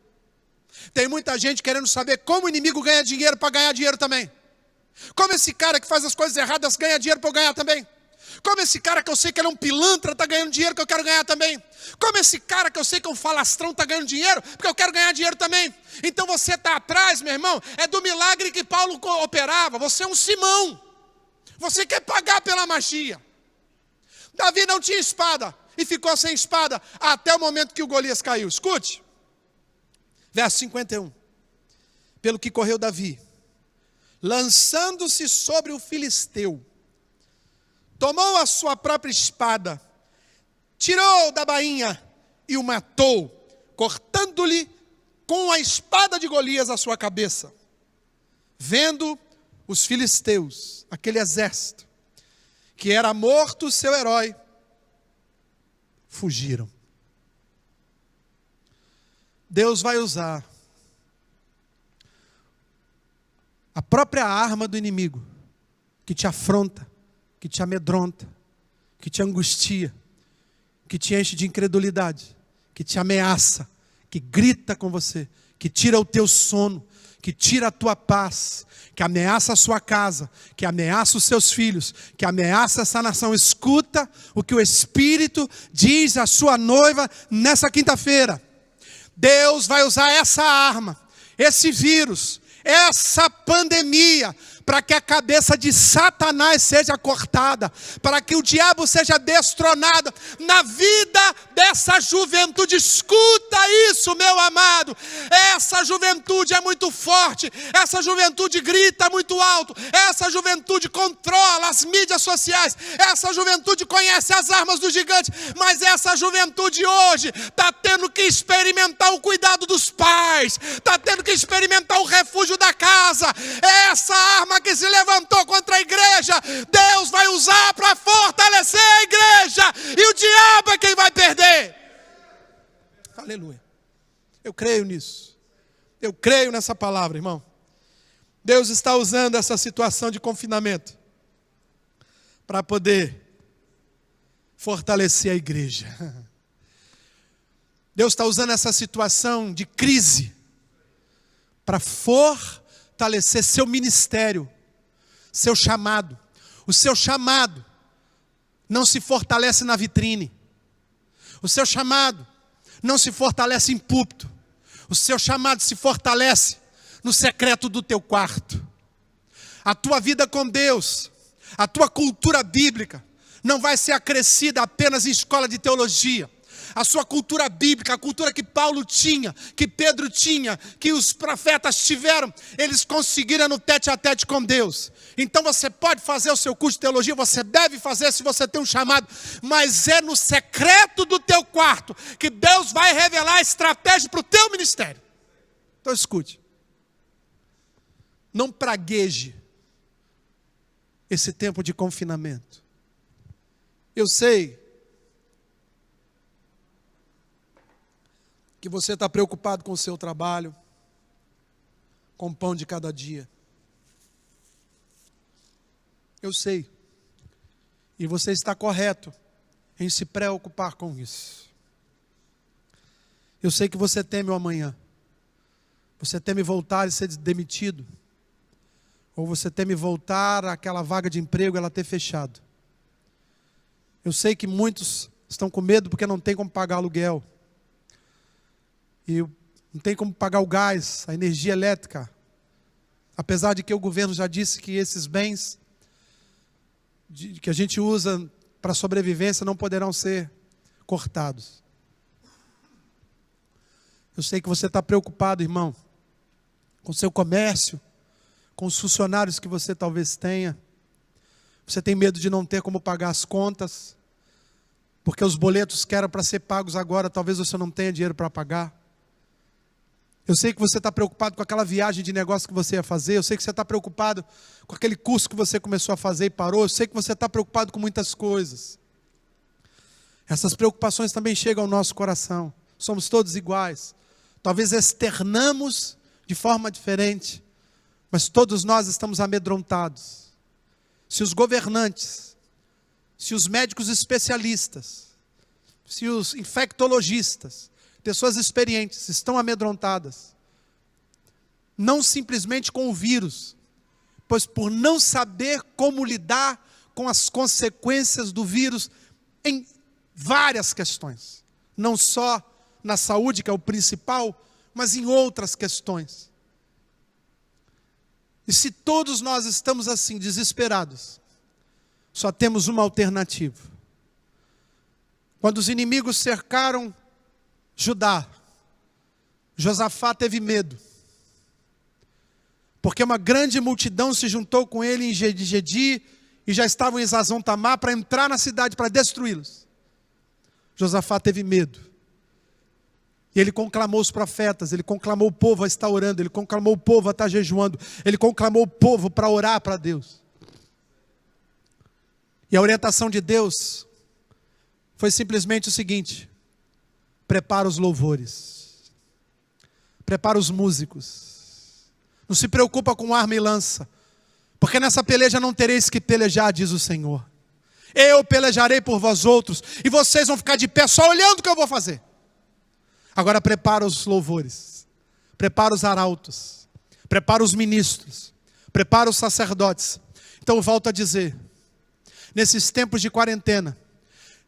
Tem muita gente querendo saber como o inimigo ganha dinheiro para ganhar dinheiro também. Como esse cara que faz as coisas erradas ganha dinheiro para eu ganhar também. Como esse cara que eu sei que ele é um pilantra está ganhando dinheiro que eu quero ganhar também. Como esse cara que eu sei que é um falastrão está ganhando dinheiro porque eu quero ganhar dinheiro também. Então você está atrás, meu irmão, é do milagre que Paulo operava. Você é um Simão. Você quer pagar pela magia. Davi não tinha espada e ficou sem espada até o momento que o Golias caiu. Escute. Verso 51. Pelo que correu Davi, lançando-se sobre o filisteu, tomou a sua própria espada, tirou da bainha e o matou, cortando-lhe com a espada de Golias a sua cabeça. Vendo os filisteus, aquele exército, que era morto o seu herói, fugiram. Deus vai usar a própria arma do inimigo, que te afronta, que te amedronta, que te angustia, que te enche de incredulidade, que te ameaça, que grita com você, que tira o teu sono, que tira a tua paz, que ameaça a sua casa, que ameaça os seus filhos, que ameaça essa nação. Escuta o que o Espírito diz à sua noiva nessa quinta-feira. Deus vai usar essa arma, esse vírus, essa pandemia, para que a cabeça de Satanás seja cortada, para que o diabo seja destronado na vida dessa juventude. Escuta isso, meu amado. Essa juventude é muito forte, essa juventude grita muito alto, essa juventude controla as mídias sociais, essa juventude conhece as armas do gigante, mas essa juventude hoje está tendo que experimentar o cuidado dos pais, está tendo que experimentar o refúgio da casa. Essa arma que se levantou contra a igreja, Deus vai usar para fortalecer a igreja, e o diabo é quem vai perder. Aleluia. Eu creio nisso. Eu creio nessa palavra, irmão. Deus está usando essa situação de confinamento para poder fortalecer a igreja. Deus está usando essa situação de crise para fortalecer seu ministério, seu chamado. O seu chamado não se fortalece na vitrine. O seu chamado não se fortalece em púlpito. O seu chamado se fortalece no secreto do teu quarto. A tua vida com Deus, a tua cultura bíblica não vai ser acrescida apenas em escola de teologia. a sua cultura bíblica, a cultura que Paulo tinha, que Pedro tinha, que os profetas tiveram, eles conseguiram no tete a tete com Deus. Então você pode fazer o seu curso de teologia, você deve fazer se você tem um chamado, mas é no secreto do teu quarto que Deus vai revelar a estratégia para o teu ministério. Então escute, não pragueje esse tempo de confinamento. Eu sei que você está preocupado com o seu trabalho, com o pão de cada dia. Eu sei. E você está correto em se preocupar com isso. Eu sei que você teme o amanhã. Você teme voltar e ser demitido. Ou você teme voltar àquela vaga de emprego e ela ter fechado. Eu sei que muitos estão com medo porque não tem como pagar aluguel. E não tem como pagar o gás, a energia elétrica. Apesar de que o governo já disse que esses bens que a gente usa para sobrevivência não poderão ser cortados. Eu sei que você está preocupado, irmão, com o seu comércio, com os funcionários que você talvez tenha. Você tem medo de não ter como pagar as contas, porque os boletos que eram para ser pagos agora, talvez você não tenha dinheiro para pagar. Eu sei que você está preocupado com aquela viagem de negócio que você ia fazer. Eu sei que você está preocupado com aquele curso que você começou a fazer e parou. Eu sei que você está preocupado com muitas coisas. Essas preocupações também chegam ao nosso coração. Somos todos iguais. Talvez externamos de forma diferente, mas todos nós estamos amedrontados. Se os governantes, se os médicos especialistas, se os infectologistas, pessoas experientes estão amedrontadas, não simplesmente com o vírus, pois por não saber como lidar com as consequências do vírus em várias questões, não só na saúde, que é o principal, mas em outras questões. E se todos nós estamos assim, desesperados, só temos uma alternativa. Quando os inimigos cercaram Judá, Josafá teve medo, porque uma grande multidão se juntou com ele em Gedi e já estavam em Zazon Tamar para entrar na cidade, para destruí-los. Josafá teve medo, e ele conclamou os profetas, ele conclamou o povo a estar orando, ele conclamou o povo a estar jejuando, ele conclamou o povo para orar para Deus. E a orientação de Deus foi simplesmente o seguinte: prepara os louvores, prepara os músicos, não se preocupa com arma e lança, porque nessa peleja não tereis que pelejar, diz o Senhor. Eu pelejarei por vós outros, e vocês vão ficar de pé só olhando o que eu vou fazer. Agora prepara os louvores, prepara os arautos, prepara os ministros, prepara os sacerdotes. Então eu volto a dizer, nesses tempos de quarentena,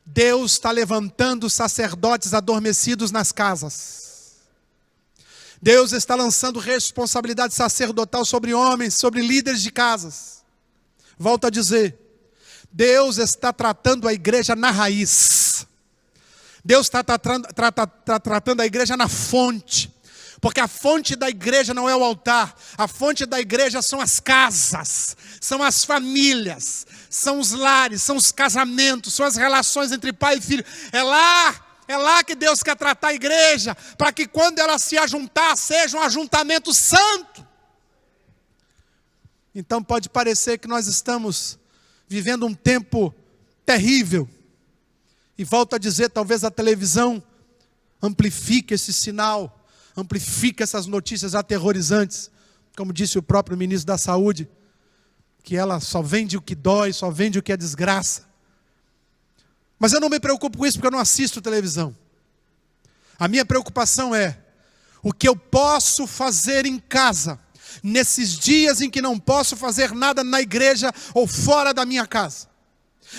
Deus está levantando sacerdotes adormecidos nas casas. Deus está lançando responsabilidade sacerdotal sobre homens, sobre líderes de casas. Volto a dizer, Deus está tratando a igreja na raiz. Deus está tratando a igreja na fonte. Porque a fonte da igreja não é o altar. A fonte da igreja são as casas, são as famílias, são os lares, são os casamentos, são as relações entre pai e filho. É lá que Deus quer tratar a igreja, para que quando ela se ajuntar, seja um ajuntamento santo. Então pode parecer que nós estamos vivendo um tempo terrível. E volto a dizer, talvez a televisão amplifique esse sinal, amplifique essas notícias aterrorizantes, como disse o próprio ministro da Saúde, que ela só vende o que dói, só vende o que é desgraça. Mas eu não me preocupo com isso, porque eu não assisto televisão. A minha preocupação é o que eu posso fazer em casa, nesses dias em que não posso fazer nada na igreja ou fora da minha casa.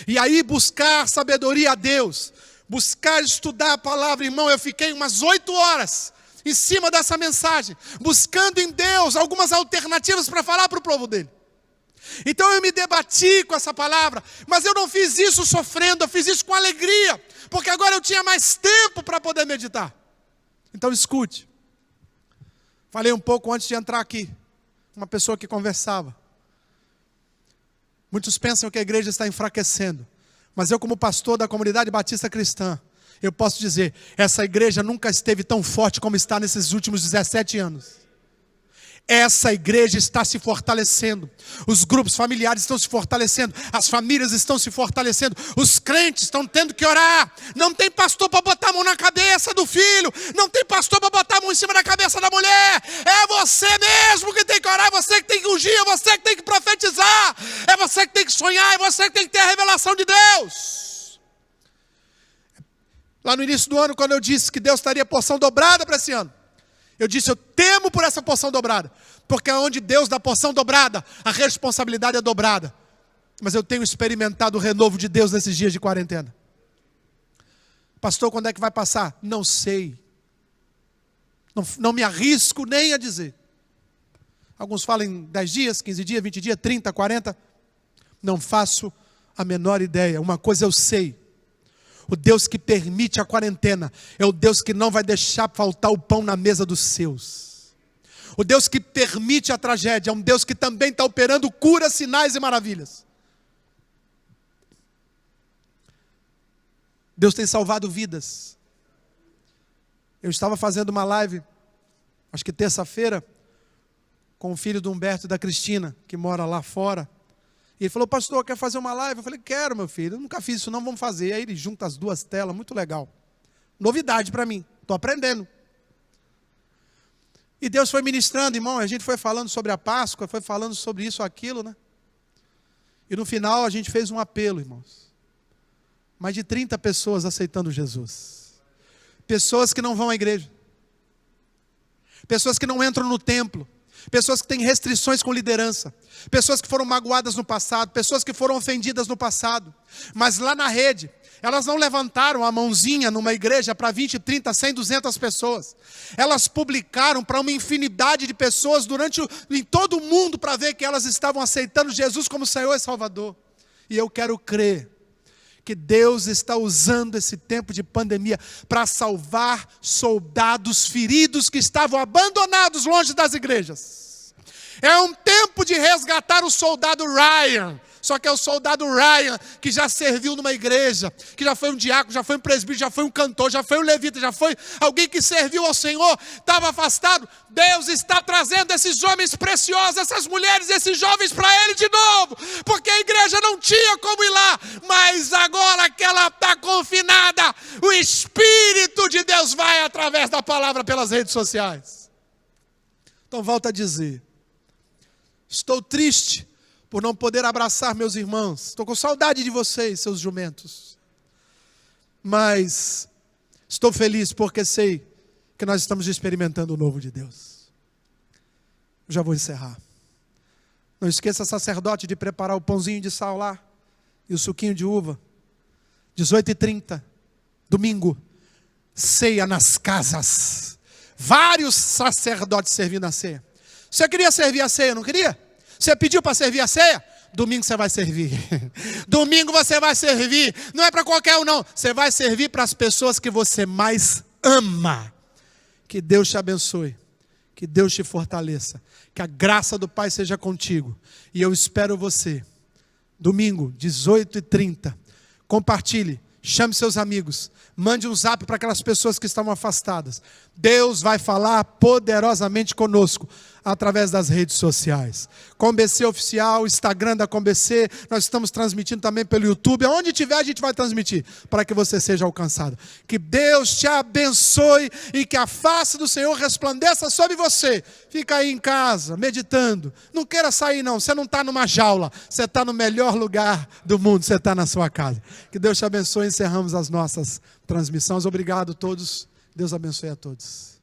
E aí buscar sabedoria a Deus, buscar estudar a palavra. Irmão, eu fiquei umas 8 horas em cima dessa mensagem, buscando em Deus algumas alternativas para falar para o povo dele. Então eu me debati com essa palavra, mas eu não fiz isso sofrendo, eu fiz isso com alegria, porque agora eu tinha mais tempo para poder meditar. Então escute. Falei um pouco antes de entrar aqui, uma pessoa que conversava. Muitos pensam que a igreja está enfraquecendo, mas eu, como pastor da comunidade batista cristã, eu posso dizer, essa igreja nunca esteve tão forte como está nesses últimos 17 anos. Essa igreja está se fortalecendo, os grupos familiares estão se fortalecendo, as famílias estão se fortalecendo, os crentes estão tendo que orar. Não tem pastor para botar a mão na cabeça do filho, não tem pastor para botar a mão em cima da cabeça da mulher. É você mesmo que tem que orar, é você que tem que ungir, é você que tem que profetizar, é você que tem que sonhar, é você que tem que ter a revelação de Deus. Lá no início do ano, quando eu disse que Deus daria porção dobrada para esse ano, eu disse, eu temo por essa porção dobrada, porque onde Deus dá porção dobrada, a responsabilidade é dobrada. Mas eu tenho experimentado o renovo de Deus nesses dias de quarentena. Pastor, quando é que vai passar? Não sei. Não me arrisco nem a dizer. Alguns falam em 10 dias, 15 dias, 20 dias, 30, 40. Não faço a menor ideia. Uma coisa eu sei. O Deus que permite a quarentena é o Deus que não vai deixar faltar o pão na mesa dos seus. O Deus que permite a tragédia é um Deus que também está operando curas, sinais e maravilhas. Deus tem salvado vidas. Eu estava fazendo uma live, acho que terça-feira, com o filho do Humberto e da Cristina, que mora lá fora. E ele falou, pastor, quer fazer uma live? Eu falei, quero, meu filho, eu nunca fiz isso não, vamos fazer. Aí ele junta as duas telas, muito legal. Novidade para mim, estou aprendendo. E Deus foi ministrando, irmão, a gente foi falando sobre a Páscoa, foi falando sobre isso, aquilo, né? E no final a gente fez um apelo, irmãos. Mais de 30 pessoas aceitando Jesus. Pessoas que não vão à igreja. Pessoas que não entram no templo. Pessoas que têm restrições com liderança, pessoas que foram magoadas no passado, pessoas que foram ofendidas no passado, mas lá na rede, elas não levantaram a mãozinha numa igreja para 20, 30, 100, 200 pessoas, elas publicaram para uma infinidade de pessoas em todo o mundo para ver que elas estavam aceitando Jesus como Senhor e Salvador. E eu quero crer que Deus está usando esse tempo de pandemia para salvar soldados feridos que estavam abandonados longe das igrejas. É um tempo de resgatar o soldado Ryan. Só que é o soldado Ryan que já serviu numa igreja, que já foi um diácono, já foi um presbítero, já foi um cantor, já foi um levita, já foi alguém que serviu ao Senhor, estava afastado. Deus está trazendo esses homens preciosos, essas mulheres, esses jovens para Ele de novo, porque a igreja não tinha como ir lá, mas agora que ela está confinada, o Espírito de Deus vai através da palavra pelas redes sociais. Então volto a dizer, estou triste por não poder abraçar meus irmãos. Estou com saudade de vocês, seus jumentos. Mas estou feliz porque sei que nós estamos experimentando o novo de Deus. Eu já vou encerrar. Não esqueça, sacerdote, de preparar o pãozinho de sal lá e o suquinho de uva. 18h30, domingo, ceia nas casas. Vários sacerdotes servindo a ceia. Você queria servir a ceia, não queria? Você pediu para servir a ceia? Domingo você vai servir. Domingo você vai servir. Não é para qualquer um não. Você vai servir para as pessoas que você mais ama. Que Deus te abençoe. Que Deus te fortaleça. Que a graça do Pai seja contigo. E eu espero você. Domingo, 18h30. Compartilhe. Chame seus amigos. Mande um zap para aquelas pessoas que estão afastadas. Deus vai falar poderosamente conosco através das redes sociais. ComBC Oficial, Instagram da ComBC. Nós estamos transmitindo também pelo YouTube. Aonde tiver a gente vai transmitir para que você seja alcançado. Que Deus te abençoe e que a face do Senhor resplandeça sobre você. Fica aí em casa, meditando. Não queira sair não, você não está numa jaula. Você está no melhor lugar do mundo, você está na sua casa. Que Deus te abençoe. Encerramos as nossas transmissões. Obrigado a todos. Deus abençoe a todos.